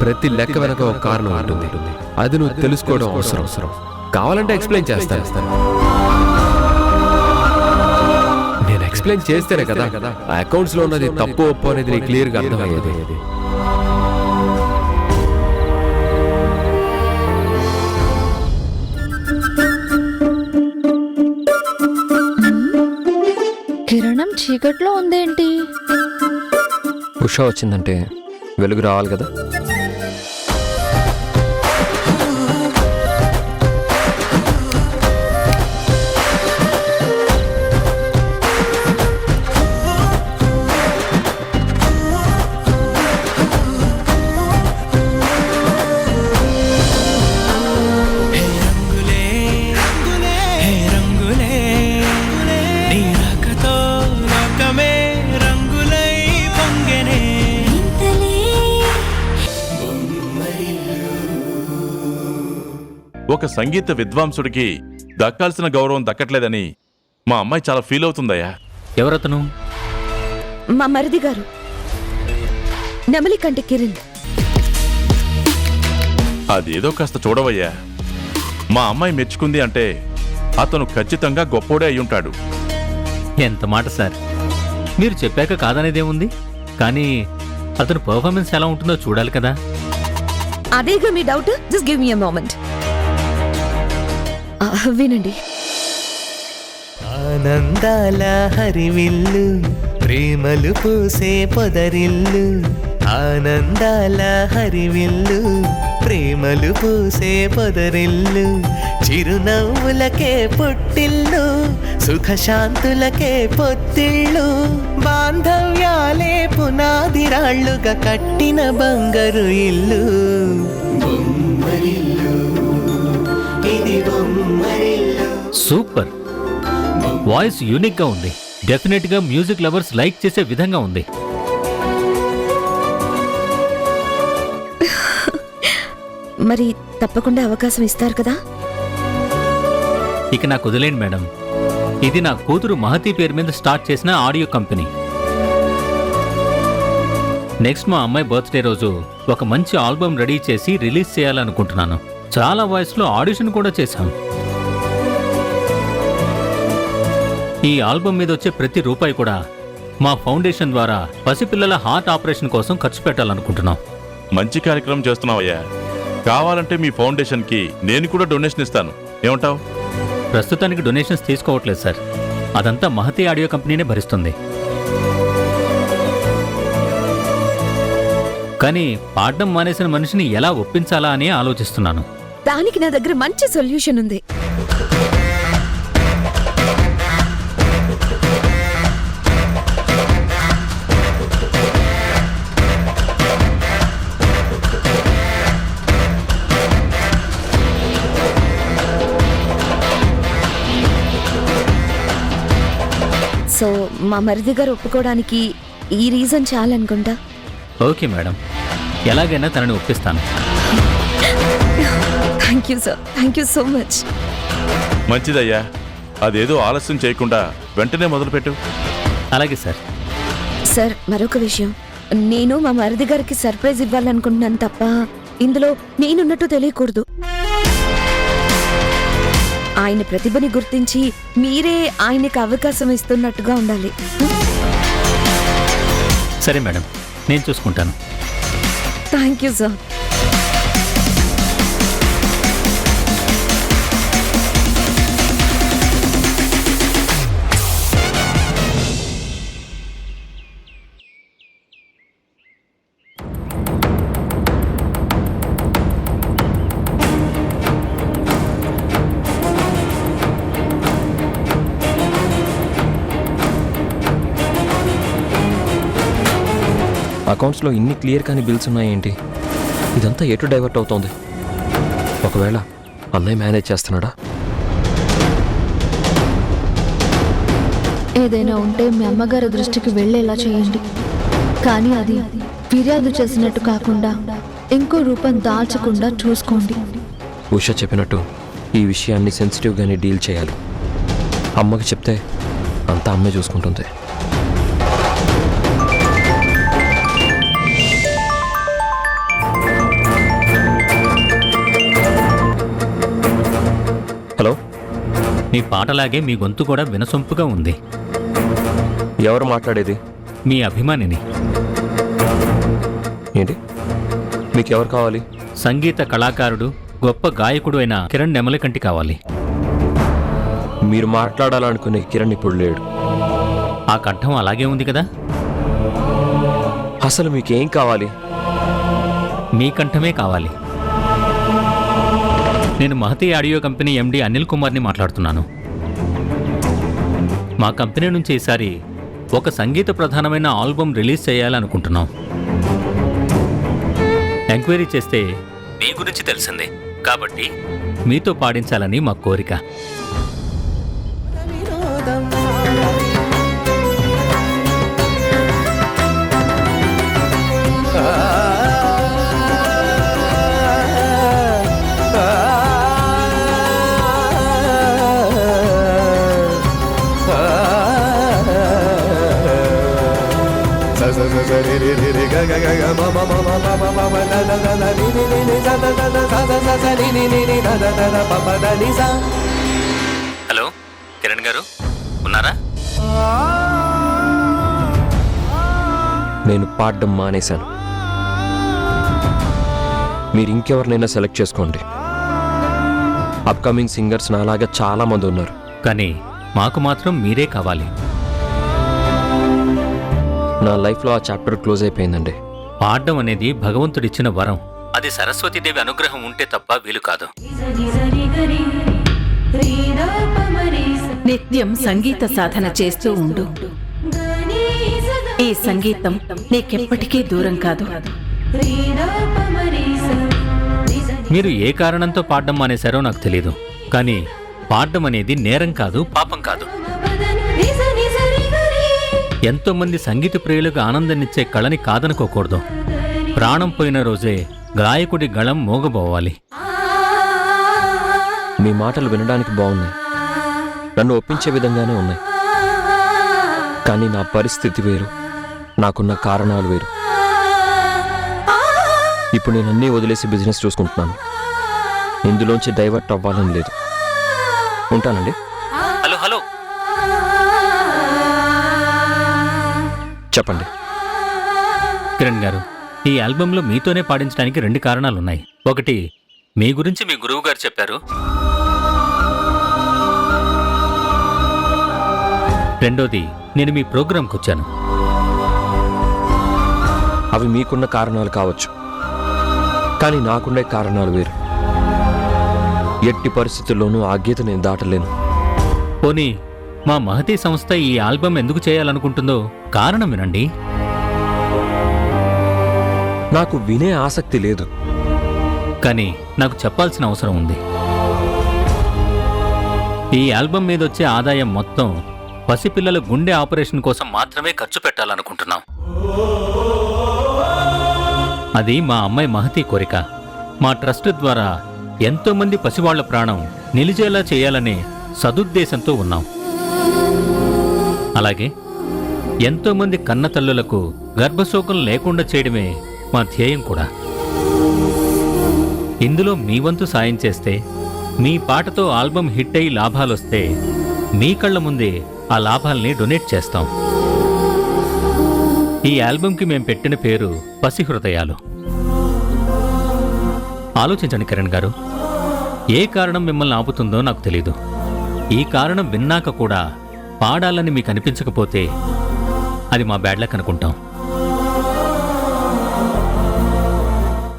ప్రతి లెక్క వెనక ఒక కారణం ఉంటుంది. అది నువ్వు తెలుసుకోవడం అవసరం. కావాలంటే ఎక్స్ప్లెయిన్ చేస్తాను. నేను ఎక్స్ప్లెయిన్ చేస్తేనే కదా ఆ అకౌంట్స్ లో ఉన్నది తప్పు ఒప్పు అనేది నీకు క్లియర్ గా అర్థమయ్యేది. కిరణం చీకట్లో ఉందేంటి? ఉషా వచ్చిందంటే వెలుగు రావాలి కదా. ఒక సంగీత విద్వాంసుడికి దక్కాల్సిన గౌరవం దక్కట్లేదని మా అమ్మాయి చాలా ఫీల్ అవుతుందయ్యా. ఎవరతను? మా మరిది గారు, నెమలికంటి కిరణ్. అదేదో కాస్త చూడవయ్యా. మా అమ్మాయి మెచ్చుకుంది అంటే అతను ఖచ్చితంగా గొప్పోడే అయ్యుంటాడు. ఎంత మాట సార్, మీరు చెప్పాక కాదనేదేముంది. కానీ అతను పర్ఫార్మెన్స్ ఎలా ఉంటుందో చూడాలి కదా. అదేగా మీ డౌట్? జస్ట్ గివ్ మీ ఎ మోమెంట్. వినండి. ఆనందాల హరివిల్లు, ప్రేమలు పూసే పొదరిల్లు. ఆనందాల హరివిల్లు, ప్రేమలు పూసే పొదరిల్లు. చిరునవ్వులకే పుట్టిల్లు, సుఖశాంతులకే పొత్తిళ్ళు. బాంధవ్యాలే పునాదిరాళ్లుగా కట్టిన బంగారు ఇల్లు. బొమ్మరిల్లు, ఇది బొమ్మరిల్లు. సూపర్. వాయిస్ యూనిక్ గా ఉంది. డెఫినెట్ గా మ్యూజిక్ లవర్స్ లైక్ చేసే విధంగా ఉంది. మరి తప్పకుండా అవకాశం ఇస్తారు కదా? ఇక నాకు వదిలేండి మేడం. ఇది నా కూతురు మహతి పేరు మీద స్టార్ట్ చేసిన ఆడియో కంపెనీ. నెక్స్ట్ మా అమ్మాయి బర్త్డే రోజు ఒక మంచి ఆల్బమ్ రెడీ చేసి రిలీజ్ చేయాలనుకుంటున్నాను. చాలా వాయిస్లో ఆడిషన్ కూడా చేశాం. ఈ ఆల్బమ్ మీద వచ్చే ప్రతి రూపాయి కూడా మా ఫౌండేషన్ ద్వారా పసిపిల్లల హార్ట్ ఆపరేషన్ కోసం ఖర్చు పెట్టాలనుకుంటున్నాం. మంచి కార్యక్రమం చేస్తున్నావయ్యా. కావాలంటే మీ ఫౌండేషన్కి నేను కూడా డొనేషన్ ఇస్తాను. ఏమంటావు? ప్రస్తుతానికి డొనేషన్స్ తీసుకోవట్లేదు సార్. అదంతా మహతి ఆడియో కంపెనీనే భరిస్తుంది. కానీ పాడడం మానేసిన మనిషిని ఎలా ఒప్పించాలా అని ఆలోచిస్తున్నాను. దానికి నా దగ్గర మంచి సొల్యూషన్ ఉంది. సో మా మరిది గారు ఒప్పుకోవడానికి ఈ రీజన్ చాలనుకుంటా. ఓకే మేడం, ఎలాగైనా తనని ఒప్పిస్తాను. Thank you sir, thank you so much. మంచిదయ్యా. అదేదో ఆలస్యం చేయకుండా వెంటనే మొదలుపెట్టు. అలాగే సార్. సార్, మరొక విషయం. నేను మా మరిది గారికి సర్ప్రైజ్ ఇవ్వాలనుకుంటున్నాను తప్ప ఇందులో నేనున్నట్టు తెలియకూడదు. ఆయన ప్రతిభని గుర్తించి మీరే ఆయనకి అవకాశం ఇస్తున్నట్టుగా ఉండాలి. సరే మేడం, నేను చూసుకుంటాను. Thank you sir. అకౌంట్స్లో ఇన్ని క్లియర్ కానీ బిల్స్ ఉన్నాయేంటి? ఇదంతా ఎటు డైవర్ట్ అవుతోంది? ఒకవేళ అన్నయ్య మేనేజ్ చేస్తున్నాడా? ఏదైనా ఉంటే మీ అమ్మగారి దృష్టికి వెళ్ళేలా చేయండి. కానీ అది ఫిర్యాదు చేసినట్టు కాకుండా ఇంకో రూపం దాల్చకుండా చూసుకోండి. ఉష చెప్పినట్టు ఈ విషయాన్ని సెన్సిటివ్గానే డీల్ చేయాలి. అమ్మకి చెప్తే అంతా అమ్మే చూసుకుంటుంది. హలో, మీ పాటలాగే మీ గొంతు కూడా వినసొంపుగా ఉంది. ఎవరు మాట్లాడేది? మీ అభిమానిని. ఏంటి? మీకు ఎవరు కావాలి? సంగీత కళాకారుడు, గొప్ప గాయకుడు అయిన కిరణ్ నెమలికంటి కావాలి. మీరు మాట్లాడాలనుకునే కిరణ్ ఇప్పుడు లేడు. ఆ కంఠం అలాగే ఉంది కదా? అసలు మీకేం కావాలి? మీ కంఠమే కావాలి. నేను Mahati audio company MD Anil కుమార్ని మాట్లాడుతున్నాను. మా కంపెనీ నుంచి ఈసారి ఒక సంగీత ప్రధానమైన ఆల్బమ్ రిలీజ్ చేయాలనుకుంటున్నాం. ఎంక్వైరీ చేస్తే మీ గురించి తెలిసిందే, కాబట్టి మీతో పాడించాలని మా కోరిక. హలో, కిరణ్ గారు ఉన్నారా? నేను పాడడం మానేశాను. మీరు ఇంకెవరినైనా సెలెక్ట్ చేసుకోండి. అప్కమింగ్ సింగర్స్ నాలాగా చాలా మంది ఉన్నారు. కానీ మాకు మాత్రం మీరే కావాలి. నా లైఫ్లో ఆ చాప్టర్ క్లోజ్ అయిపోయిందండి. పాడడం అనేది భగవంతుడిచ్చిన వరం. అది సరస్వతీదేవి అనుగ్రహం ఉంటే తప్ప వీలు కాదు. నిత్యం సంగీత సాధన చేస్తూ ఉండు. ఈ సంగీతం నీకెప్పటికీ దూరం కాదు. మీరు ఏ కారణంతో పాడడం మానేశారో నాకు తెలీదు, కానీ పాడడం అనేది నేరం కాదు, పాపం కాదు. ఎంతో మంది సంగీత ప్రియులకు ఆనందాన్నిచ్చే కళని కాదనుకోకూడదు. ప్రాణం పోయిన రోజే గాయకుడి గళం మోగబోవాలి. మీ మాటలు వినడానికి బాగున్నాయి, నన్ను ఒప్పించే విధంగానే ఉన్నాయి. కానీ నా పరిస్థితి వేరు, నాకున్న కారణాలు వేరు. ఇప్పుడు నేను అన్నీ వదిలేసి బిజినెస్ చూసుకుంటున్నాను. ఇందులోంచి డైవర్ట్ అవ్వాలని లేదు. ఉంటానండి. హలో హలో, చెప్పండి. కిరణ్ గారు, ఈ ఆల్బంలో మీతోనే పాడించడానికి 2 కారణాలున్నాయి. ఒకటి, మీ గురించి మీ గురువు గారు చెప్పారు. రెండోది, నేను మీ ప్రోగ్రాంకి వచ్చాను. అవి మీకున్న కారణాలు కావచ్చు, కానీ నాకుండే కారణాలు వేరు. ఎట్టి పరిస్థితుల్లోనూ ఆ గీత నేను దాటలేను. పోనీ మా మహతి సంస్థ ఈ ఆల్బం ఎందుకు చేయాలనుకుంటుందో కారణం వినండి. నాకు వినే ఆసక్తి లేదు, కానీ నాకు చెప్పాల్సిన అవసరం ఉంది. ఈ ఆల్బం మీద వచ్చే ఆదాయం మొత్తం పసిపిల్లల గుండె ఆపరేషన్ కోసం మాత్రమే ఖర్చు పెట్టాలనుకుంటున్నాం. అది మా అమ్మాయి మహతి కోరిక. మా ట్రస్ట్ ద్వారా ఎంతోమంది పసివాళ్ల ప్రాణం నిలిచేలా చేయాలనే సదుద్దేశంతో ఉన్నాం. అలాగే ఎంతోమంది కన్నతల్లులకు గర్భశోకం లేకుండా చేయడమే మా ధ్యేయం కూడా. ఇందులో మీ వంతు సాయం చేస్తే, మీ పాటతో ఆల్బం హిట్ అయి లాభాలొస్తే మీ కళ్ళ ముందే ఆ లాభాల్ని డొనేట్ చేస్తాం. ఈ ఆల్బంకి మేం పెట్టిన పేరు పసి హృదయాలు. ఆలోచించండి కిరణ్ గారు, ఏ కారణం మిమ్మల్ని ఆపుతుందో నాకు తెలీదు. ఈ కారణం విన్నాక కూడా పాడాలని మీకు అనిపించకపోతే అది మా బ్యాడ్ లక్ అనుకుంటాం.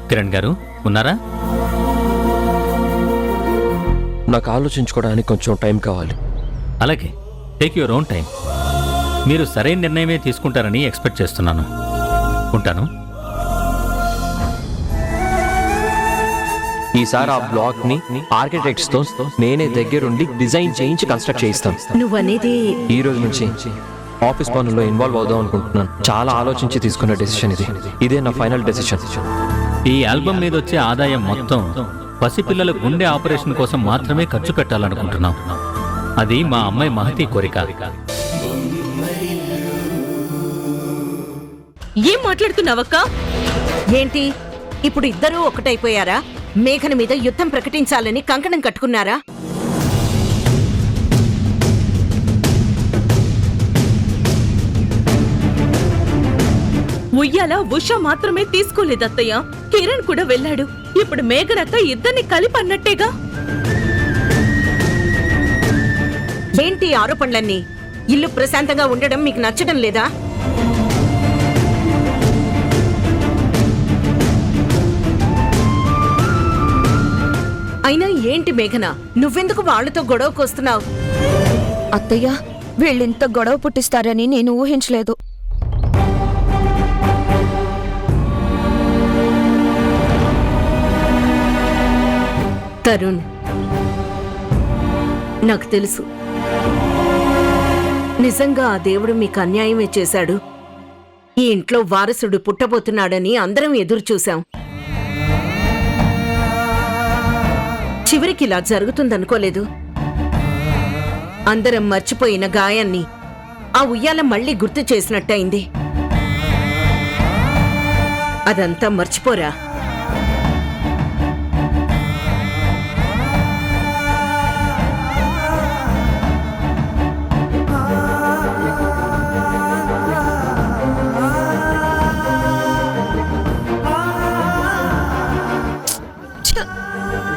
కిరణ్ గారు ఉన్నారా? నాకు ఆలోచించుకోవడానికి కొంచెం టైం కావాలి. అలాగే, టేక్ యువర్ ఓన్ టైం. మీరు సరైన నిర్ణయమే తీసుకుంటారని ఎక్స్పెక్ట్ చేస్తున్నాను. ఉంటాను. ఈసారి ఆ బ్లాక్ ని ఆర్కిటెక్ట్స్ తో నేనే దగ్గరుండి డిజైన్ చేయించి కన్స్ట్రక్ట్ చేయిస్తాను. నువ్వనేది ఈ రోజు నుంచి ఆఫీస్ పనుల్లో ఇన్వాల్వ్ అవుదాం అనుకుంటున్నాను. చాలా ఆలోచించి తీసుకున్న డెసిషన్ ఇది. ఇదే నా ఫైనల్ డెసిషన్. ఈ ఆల్బమ్ మీద వచ్చే ఆదాయం మొత్తం పసిపిల్లల గుండె ఆపరేషన్ కోసం మాత్రమే ఖర్చు పెట్టాలనుకుంటున్నాం. అది మా అమ్మాయి మహతి కోరిక. ఏం మాట్లాడుతున్నావక్క? ఏంటి ఇప్పుడు ఇద్దరూ ఒకటైపోయారా? మేఘన మీద యుద్ధం ప్రకటించాలని కంకణం కట్టుకున్నారా? ఉయ్యాల ఉష మాత్రమే తీసుకోలేదత్తయ్య, కిరణ్ కూడా వెళ్ళాడు. ఇప్పుడు మేఘనక్క ఇద్దరిని కలిపి అన్నట్టేగా. ఏంటి ఆరోపణలన్నీ? ఇల్లు ప్రశాంతంగా ఉండడం మీకు నచ్చడం లేదా? అయినా ఏంటి మేఘన, నువ్వెందుకు వాళ్లతో గొడవకు వస్తున్నావు? అత్తయ్య, వీళ్ళింత గొడవ పుట్టిస్తారని నేను ఊహించలేదు. తరుణ్, నాకు తెలుసు నిజంగా ఆ దేవుడు మీకు అన్యాయమే చేశాడు. ఈ ఇంట్లో వారసుడు పుట్టబోతున్నాడని అందరం ఎదురు చూశాం. చివరికి ఇలా జరుగుతుందనుకోలేదు. అందరం మర్చిపోయిన గాయాన్ని ఆ ఉయ్యాల మళ్ళీ గుర్తు చేసినట్టయింది. అదంతా మర్చిపోరా.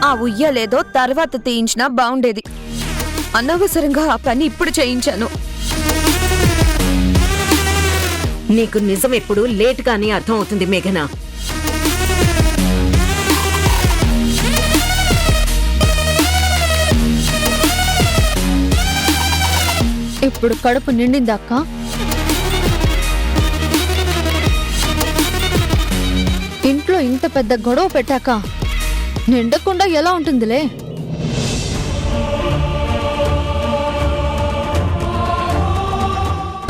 ఆ ఉయ్యలేదో తర్వాత తీయించినా బాగుండేది. అనవసరంగా ఆ పని ఇప్పుడు చేయించాను. నీకు నిజం ఎప్పుడు లేట్గానే అర్థం అవుతుంది మేఘన. ఇప్పుడు కడుపు నిండిందక్క. ఇంట్లో ఇంత పెద్ద గొడవ పెట్టాక నిండకుండా ఎలా ఉంటుందిలే.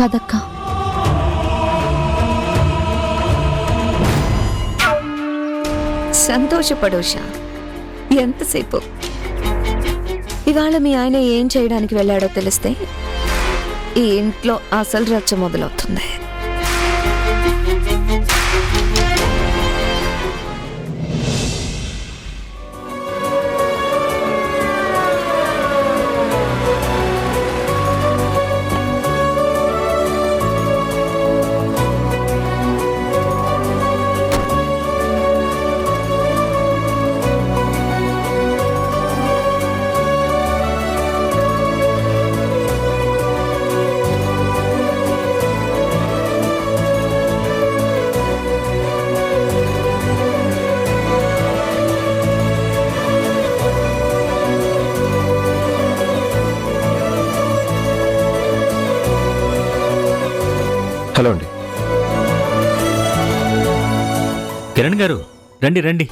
పదక్క. సంతోషపడోషా. ఎంతసేపు? ఇవాళ మీ ఆయన ఏం చేయడానికి వెళ్ళాడో తెలిస్తే ఈ ఇంట్లో అసలు రచ్చ మొదలవుతుంది. హలో అండి. కిరణ్ గారు, రండి రండి.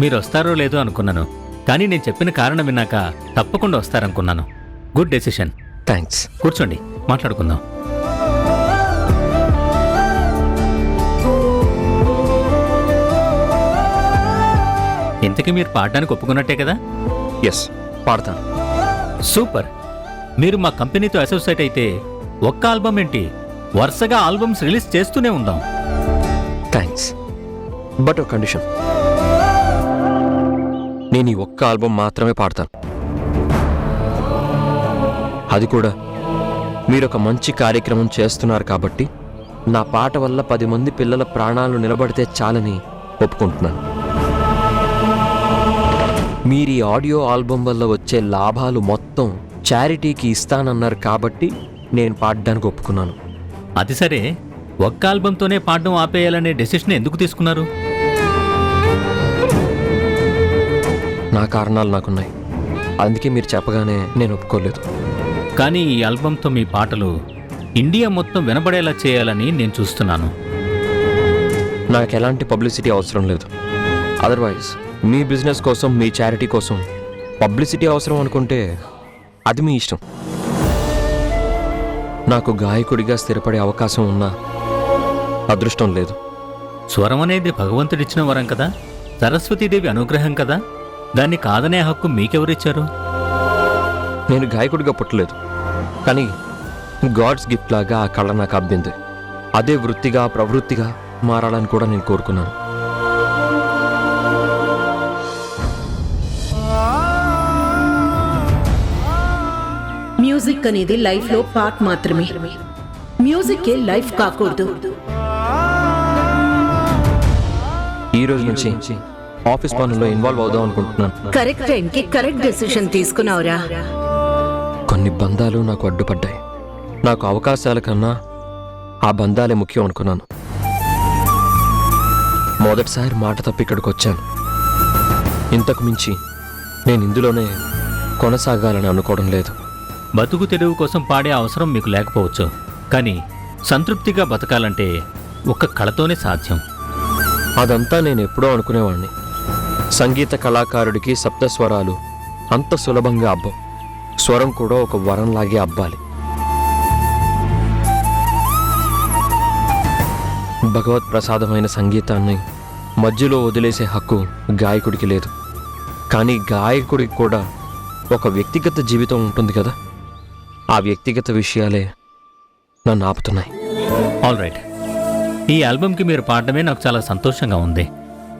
మీరు వస్తారో లేదో అనుకున్నాను, కానీ నేను చెప్పిన కారణం విన్నాక తప్పకుండా వస్తారనుకున్నాను. Good decision. థ్యాంక్స్. కూర్చోండి, మాట్లాడుకుందాం. ఇంతకీ మీరు పాడడానికి ఒప్పుకున్నట్టే కదా? ఎస్, పాడతాను. సూపర్. మీరు మా కంపెనీతో అసోసియేట్ అయితే ఒక్క ఆల్బమ్ ఏంటి, వరుసగా ఆల్బమ్స్ రిలీజ్ చేస్తూనే ఉందాం. థ్యాంక్స్, బట్ ఒక కండిషన్. నేను ఈ ఒక్క ఆల్బమ్ మాత్రమే పాడతాను. అది కూడా మీరు ఒక మంచి కార్యక్రమం చేస్తున్నారు కాబట్టి నా పాట వల్ల 10 మంది పిల్లల ప్రాణాలు నిలబడితే చాలని ఒప్పుకుంటున్నాను. మీరు ఈ ఆడియో ఆల్బమ్ వల్ల వచ్చే లాభాలు మొత్తం చారిటీకి ఇస్తానన్నారు కాబట్టి నేను పాడడానికి ఒప్పుకున్నాను. అది సరే, ఒక్క ఆల్బంతోనే పాడడం ఆపేయాలనే డెసిషన్ ఎందుకు తీసుకున్నారు? నా కారణాలు నాకున్నాయి, అందుకే మీరు చెప్పగానే నేను ఒప్పుకోలేదు. కానీ ఈ ఆల్బంతో మీ పాటలు ఇండియా మొత్తం వినబడేలా చేయాలని నేను చూస్తున్నాను. నాకు ఎలాంటి పబ్లిసిటీ అవసరం లేదు. అదర్వైజ్ మీ బిజినెస్ కోసం, మీ చారిటీ కోసం పబ్లిసిటీ అవసరం అనుకుంటే అది మీ ఇష్టం. నాకు గాయకుడిగా స్థిరపడే అవకాశం ఉన్నా అదృష్టం లేదు. స్వరం అనేది భగవంతుడిచ్చిన వరం కదా, సరస్వతీదేవి అనుగ్రహం కదా, దాన్ని కాదనే హక్కు మీకెవరిచ్చారు? నేను గాయకుడిగా పుట్టలేదు, కానీ గాడ్స్ గిఫ్ట్ లాగా ఆ కళ నాకు అబ్బింది. అదే వృత్తిగా, ప్రవృత్తిగా మారాలని కూడా నేను కోరుకున్నాను. మ్యూజిక్ అనేది లైఫ్ లో పార్ట్ మాత్రమే. మ్యూజిక్ ఏ లైఫ్ కాకూడదు. ఈ రోజు నుంచి ఆఫీస్ పనుల్లో ఇన్వాల్వ్ అవుదాం అనుకుంటున్నాను. కరెక్ట్ టైంకి కరెక్ట్ డెసిషన్ తీసుకున్నావురా. కొన్ని బంధాలు నాకు అడ్డుపడ్డాయి. నాకు అవకాశాల కన్నా ఆ బంధాలే ముఖ్యం అనుకున్నాను. మొదటిసారి మాట తప్పి ఇక్కడికి వచ్చాను. ఇంతకు మించి నేను ఇందులోనే కొనసాగాలని అనుకోవడం లేదు. బతుకు తెరువు కోసం పాడే అవసరం మీకు లేకపోవచ్చు, కానీ సంతృప్తిగా బతకాలంటే ఒక్క కళతోనే సాధ్యం. అదంతా నేను ఎప్పుడో అనుకునేవాడిని. సంగీత కళాకారుడికి సప్తస్వరాలు అంత సులభంగా అబ్బం. స్వరం కూడా ఒక వరంలాగే అబ్బాలి. భగవత్ ప్రసాదమైన సంగీతాన్ని మధ్యలో వదిలేసే హక్కు గాయకుడికి లేదు. కానీ గాయకుడికి కూడా ఒక వ్యక్తిగత జీవితం ఉంటుంది కదా, ఆ వ్యక్తిగత విషయాలే నన్ను ఆపుతున్నాయి. ఆల్ రైట్, ఈ ఆల్బమ్కి మీరు పాడడమే నాకు చాలా సంతోషంగా ఉంది.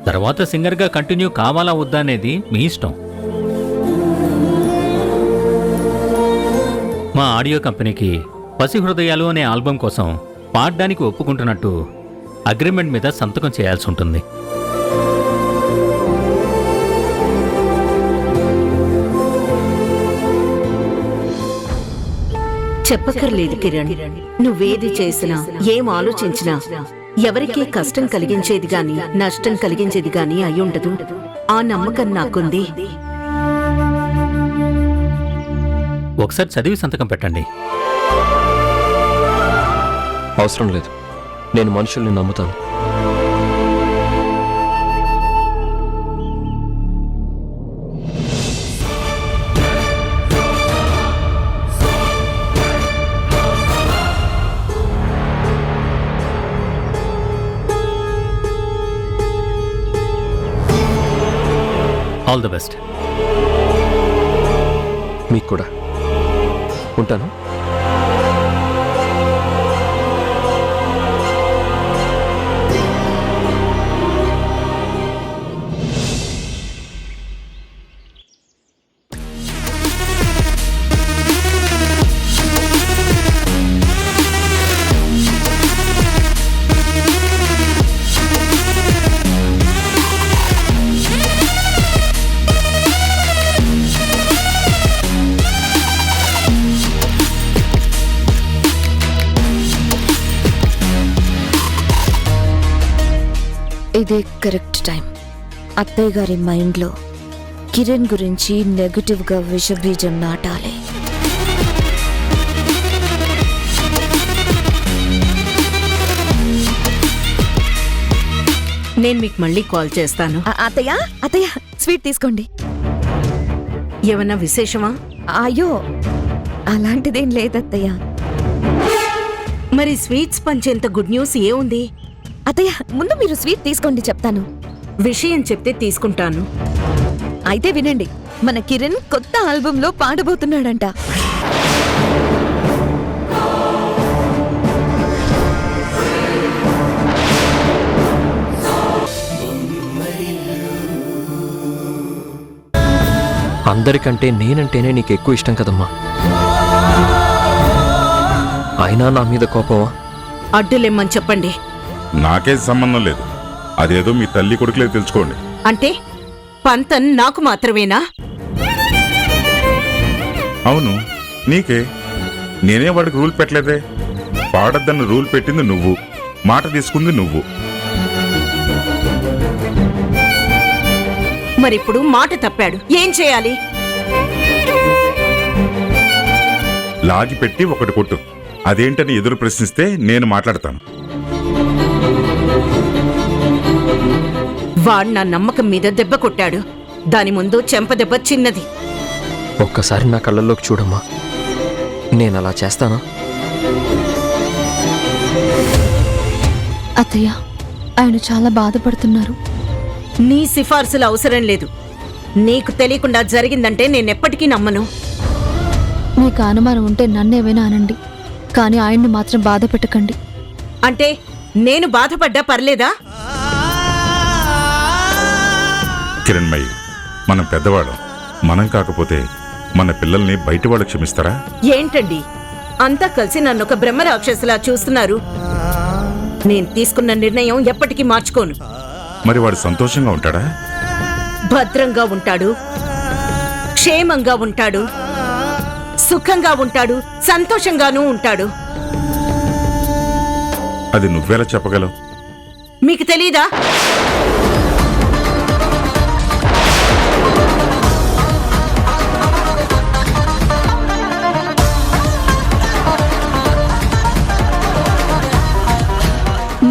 తర్వాత సింగర్గా కంటిన్యూ కావాలా వద్దా అనేది మీ ఇష్టం. మా ఆడియో కంపెనీకి పసి హృదయాలు అనే ఆల్బమ్ కోసం పాడడానికి ఒప్పుకుంటున్నట్టు అగ్రిమెంట్ మీద సంతకం చేయాల్సి ఉంటుంది. చెప్పక్కర్లేదు కిరణ్. నువ్వేది చేసినా, ఏం ఆలోచించినా ఎవరికీ కష్టం కలిగించేది గాని, నష్టం కలిగించేది గాని అయ్యుండదు. ఆ నమ్మకం నాకుంది. ఒకసారి చదివి సంతకం పెట్టండి. అవసరం లేదు, నేను మనుషుల్ని నమ్ముతాను. All the best. మీకు కూడా. ఉంటాను. ఇదే కరెక్ట్ టైం. అత్తయ్య గారి మైండ్లో కిరణ్ గురించి నెగటివ్గా విషబీజం నాటాలి. నేను మీకు మళ్ళీ కాల్ చేస్తాను. అత్తయ్య, అత్తయ్య స్వీట్ తీసుకోండి. ఏమన్నా విశేషమా? అయ్యో, అలాంటిదేం లేదత్తయ్య. మరి స్వీట్స్ పంచేంత గుడ్ న్యూస్ ఏముంది? అత్తయ్య, ముందు మీరు స్వీట్ తీసుకోండి, చెప్తాను. విషయం చెప్తే తీసుకుంటాను. అయితే వినండి, మన కిరణ్ కొత్త ఆల్బంలో పాడబోతున్నాడంట. అందరికంటే నేనంటేనే నీకు ఎక్కువ ఇష్టం కదమ్మా. అయినా నా మీద కోపమా? అడ్డులేమ్మని చెప్పండి. నాకే సంబంధం లేదు, అదేదో మీ తల్లి కొడుకులే తెలుసుకోండి. అంటే పంతం నాకు మాత్రమేనా? అవును, నీకే. నేనే వాడికి రూల్ పెట్టలేదే. పాడొద్దన్న రూల్ పెట్టింది నువ్వు, మాట తీసుకుంది నువ్వు. మరిప్పుడు మాట తప్పాడు, ఏం చేయాలి? లాగి పెట్టి ఒకటి కొట్టు, అదేంటని ఎదురు ప్రశ్నిస్తే నేను మాట్లాడతాను. వాడు నా నమ్మకం మీద దెబ్బ కొట్టాడు. దాని ముందు చెంప దెబ్బ చిన్నది. ఒక్కసారి నా కళ్ళల్లోకి చూడమ్మా. నేను అలా చేస్తానా? అత్తయ్య, ఆయన చాలా బాధపడుతున్నారు. నీ సిఫార్సులు అవసరం లేదు. నీకు తెలియకుండా జరిగిందంటే నేనెప్పటికీ నమ్మను. మీకు అనుమానం ఉంటే నన్నేమైనా అనండి, కానీ ఆయన్ని మాత్రం బాధ పెట్టకండి. అంటే నేను బాధపడ్డా పర్లేదా? కిరణ్మయి, మనం పెద్దవాళ్ళం. మనం కాకపోతే మన పిల్లల్ని బయట వాళ్ళు క్షమిస్తారా? ఏంటండి అంతా కలిసి నన్ను ఒక బ్రహ్మ రాక్షసులా చూస్తున్నారు? నేను తీసుకున్న నిర్ణయం ఎప్పటికీ మార్చుకోను. మరి వాడు సంతోషంగా ఉంటాడా? భద్రంగా ఉంటాడు, క్షేమంగా ఉంటాడు, సుఖంగా ఉంటాడు, సంతోషంగానూ ఉంటాడు. అది నువ్వెలా చెప్పగలవు? మీకు తెలీదా?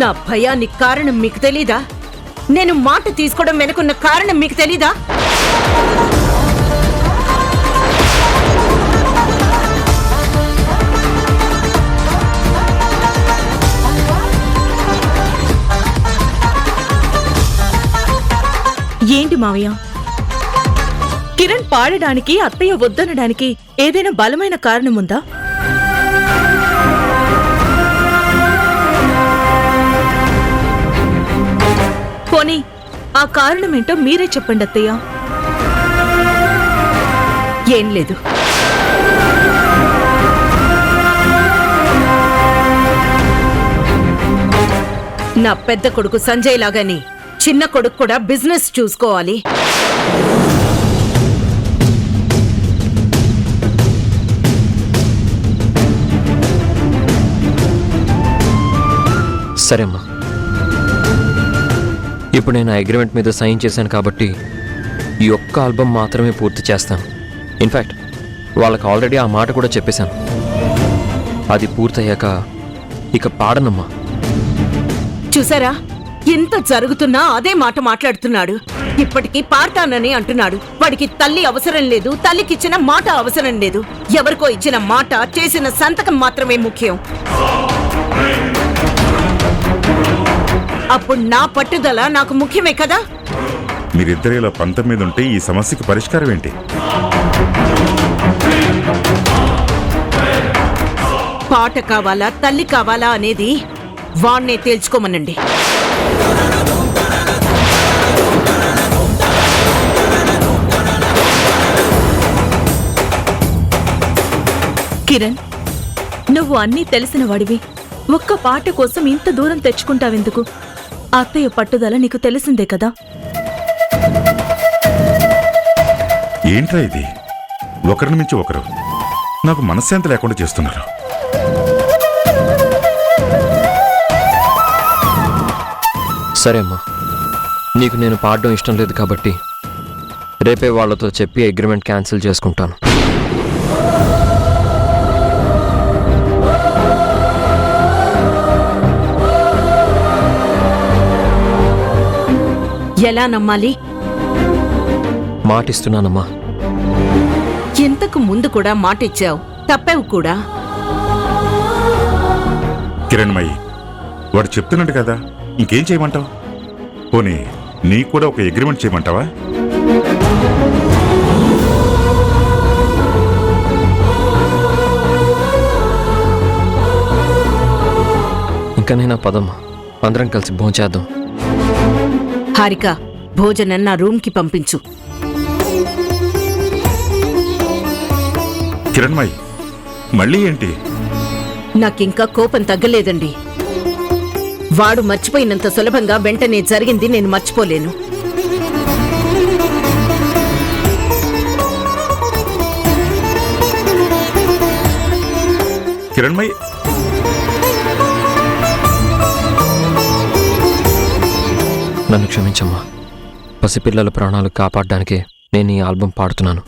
నా భయానికి కారణం మీకు తెలీదా? నేను మాట తీసుకోవడం వెనుకున్న కారణం మీకు తెలీదా? ఏంటి మావయ్య, కిరణ్ పాడడానికి అత్తయ్య వద్దనడానికి ఏదైనా బలమైన కారణం ఉందా? పోనీ ఆ కారణమేంటో మీరే చెప్పండి అత్తయ్య. ఏం లేదు. నా పెద్ద కొడుకు సంజయ్ లాగాని చిన్న కొడుకు కూడా బిజినెస్ చూసుకోవాలి. సరే అమ్మా, ఇప్పుడు నేను అగ్రిమెంట్ మీద సైన్ చేశాను కాబట్టి ఈ ఒక్క ఆల్బమ్ మాత్రమే పూర్తి చేస్తాను. ఇన్ఫ్యాక్ట్ వాళ్ళకి ఆల్రెడీ ఆ మాట కూడా చెప్పేశాను. అది పూర్తయ్యాక ఇక పాడనమ్మా. చూసారా, ఎంత జరుగుతున్నా అదే మాట మాట్లాడుతున్నాడు. ఇప్పటికీ పాడతానని అంటున్నాడు. వాడికి తల్లి అవసరం లేదు, తల్లికిచ్చిన మాట అవసరం లేదు. ఎవరికో ఇచ్చిన మాట, చేసిన సంతకం మాత్రమే ముఖ్యం. అప్పుడు నా పట్టుదల నాకు ముఖ్యమే కదా. మీరిద్దరు ఇలా పంతం మీద ఉంటే ఈ సమస్యకి పరిష్కారం ఏంటి? పాట కావాలా, తల్లి కావాలా అనేది వాణ్ణే తేల్చుకోమనండి. కిరణ్, నువ్వు అన్నీ తెలిసిన వాడివి. ఒక్క పాట కోసం ఇంత దూరం తెచ్చుకుంటావెందుకు? అత్తయ్య పట్టుదల నీకు తెలిసిందే కదా. ఏంట్రా ఇది? ఒకరిని మించి ఒకరు నాకు మనశ్శాంతి లేకుండా చేస్తున్నారు. సరే అమ్మా, నీకు నేను పాడడం ఇష్టం లేదు కాబట్టి రేపే వాళ్ళతో చెప్పి అగ్రిమెంట్ క్యాన్సిల్ చేసుకుంటాను. ఎలా నమ్మాలి? మాటిస్తున్నానమ్మా. ఇంతకు ముందు కూడా మాటిచ్చావు, తప్పావు కూడా. కిరణ్మయి, వాడు చెప్తున్నాడు కదా, ఇంకేం చేయమంటావు? పోనీ నీకు కూడా ఒక అగ్రిమెంట్ చేయమంటావా? ఇంకనైనా పదమ్మా, అందరం కలిసి భోంచేద్దాం. హారిక, భోజనం నా రూమ్కి పంపించు. కిరణ్మయి, మళ్ళీ ఏంటి? నాకింకా కోపం తగ్గలేదండి. వాడు మర్చిపోయినంత సులభంగా వెంటనే జరిగింది నేను మర్చిపోలేను. కిరణ్మయి, నన్ను క్షమించమ్మా. పసిపిల్లల ప్రాణాలు కాపాడడానికే నేను ఈ ఆల్బమ్ పాడుతున్నాను.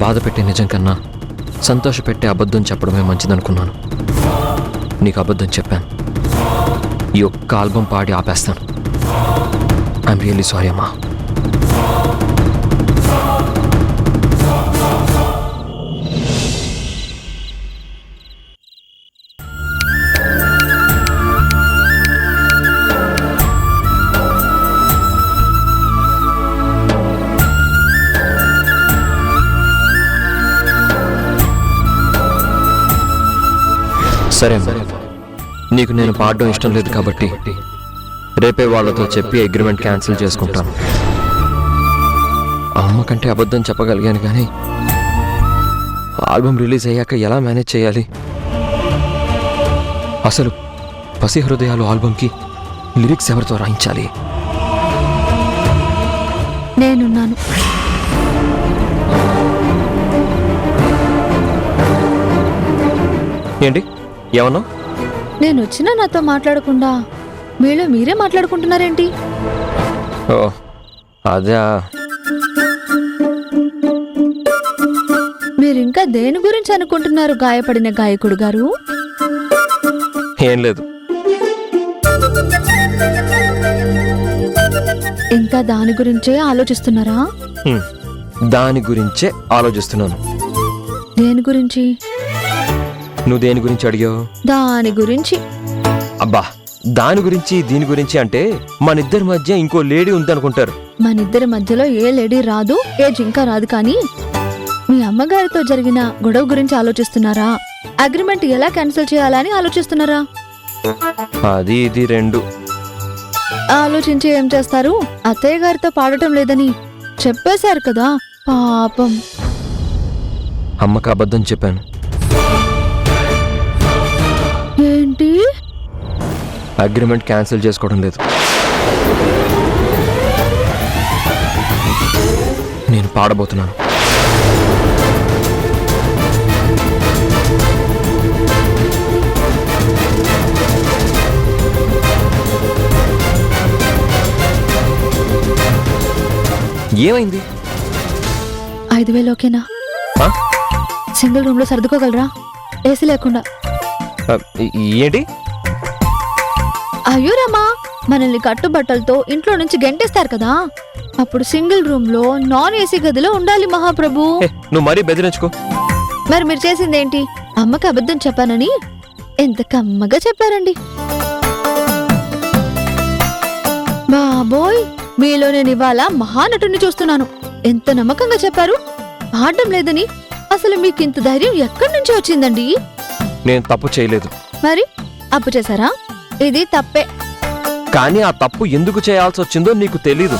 బాధ పెట్టే నిజం కన్నా సంతోషపెట్టే అబద్ధం చెప్పడమే మంచిదనుకున్నాను. నీకు అబద్ధం చెప్పాను. ఈ ఒక్క ఆల్బం పాడి ఆపేస్తాను. ఐఎమ్ రియల్లీ సారీ అమ్మా. సరే అమ్మా, నీకు నేను పాడడం ఇష్టం లేదు కాబట్టి రేపే వాళ్ళతో చెప్పి అగ్రిమెంట్ క్యాన్సిల్ చేసుకుంటాను. అమ్మ కంటే అబద్ధం చెప్పగలిగాను కానీ ఆల్బమ్ రిలీజ్ అయ్యాక ఎలా మేనేజ్ చేయాలి? అసలు పసి హృదయాలు ఆల్బమ్కి లిరిక్స్ ఎవరితో రాయించాలి? నేనున్నాను. ఏంటి ఏమన్నా? నేను వచ్చినా నాతో మాట్లాడకుండా మీలో మీరే మాట్లాడుకుంటున్నారేంటి? ఓ అదే. మీరింకా దేని గురించి అనుకుంటున్నారు గాయపడిన గాయకుడు గారు? ఏం లేదు. ఇంకా దాని గురించే ఆలోచిస్తున్నారా? దాని గురించే ఆలోచిస్తున్నాను. దేని గురించి? నువ్వు దేని గురించి అడిగావు? దాని గురించి. అబ్బా, దాని గురించి దీని గురించి అంటే మనిద్దరి మధ్య ఇంకో లేడీ ఉందనుకుంటారు. మనిద్దరి మధ్యలో ఏ లేడీ రాదు, ఏ జింక రాదు. కానీ మీ అమ్మగారితో జరిగిన గొడవ గురించి ఆలోచిస్తున్నారా? అగ్రిమెంట్ ఎలా క్యాన్సిల్ చేయాలని ఆలోచిస్తున్నారా? అది ఇది రెండు. ఆలోచించి ఏం చేస్తారు? అత్తయ్య గారితో పాడటం లేదని చెప్పేశారు కదా, పాపం. అమ్మకు అబద్ధం చెప్పాను. ఏంటి? అగ్రిమెంట్ క్యాన్సిల్ చేసుకోవడం లేదు. నేను పాడబోతున్నాను. ఏమైంది? 5,000 ఓకేనా? సింగిల్ రూమ్ లో సర్దుకోగలరా? ఏసీ లేకుండా. ఏంటి? అయ్యో రామా, మనల్ని కట్టుబట్టలతో ఇంట్లో నుంచి గెంటేస్తారు కదా, అప్పుడు సింగిల్ రూమ్ లో నాన్ ఏసీ గదిలో ఉండాలి మహాప్రభు. నువ్వు మరీ బెదిరించుకో. మరి మీరు చేసిందేంటి? అమ్మకి అబద్ధం చెప్పానని ఎంత కమ్మగా చెప్పారండి. బాబోయ్, మీలో నేను ఇవాళ మహానటుని చూస్తున్నాను. ఎంత నమ్మకంగా చెప్పారు. ఆడడం లేదని అసలు మీకు ఇంత ధైర్యం ఎక్కడి నుంచి వచ్చిందండి? నేను తప్పు చేయలేదు. మరి అప్పు చేశారా? ఇది తప్పే. కానీ ఆ తప్పు ఎందుకు చేయాల్సి వచ్చిందో నీకు తెలీదు.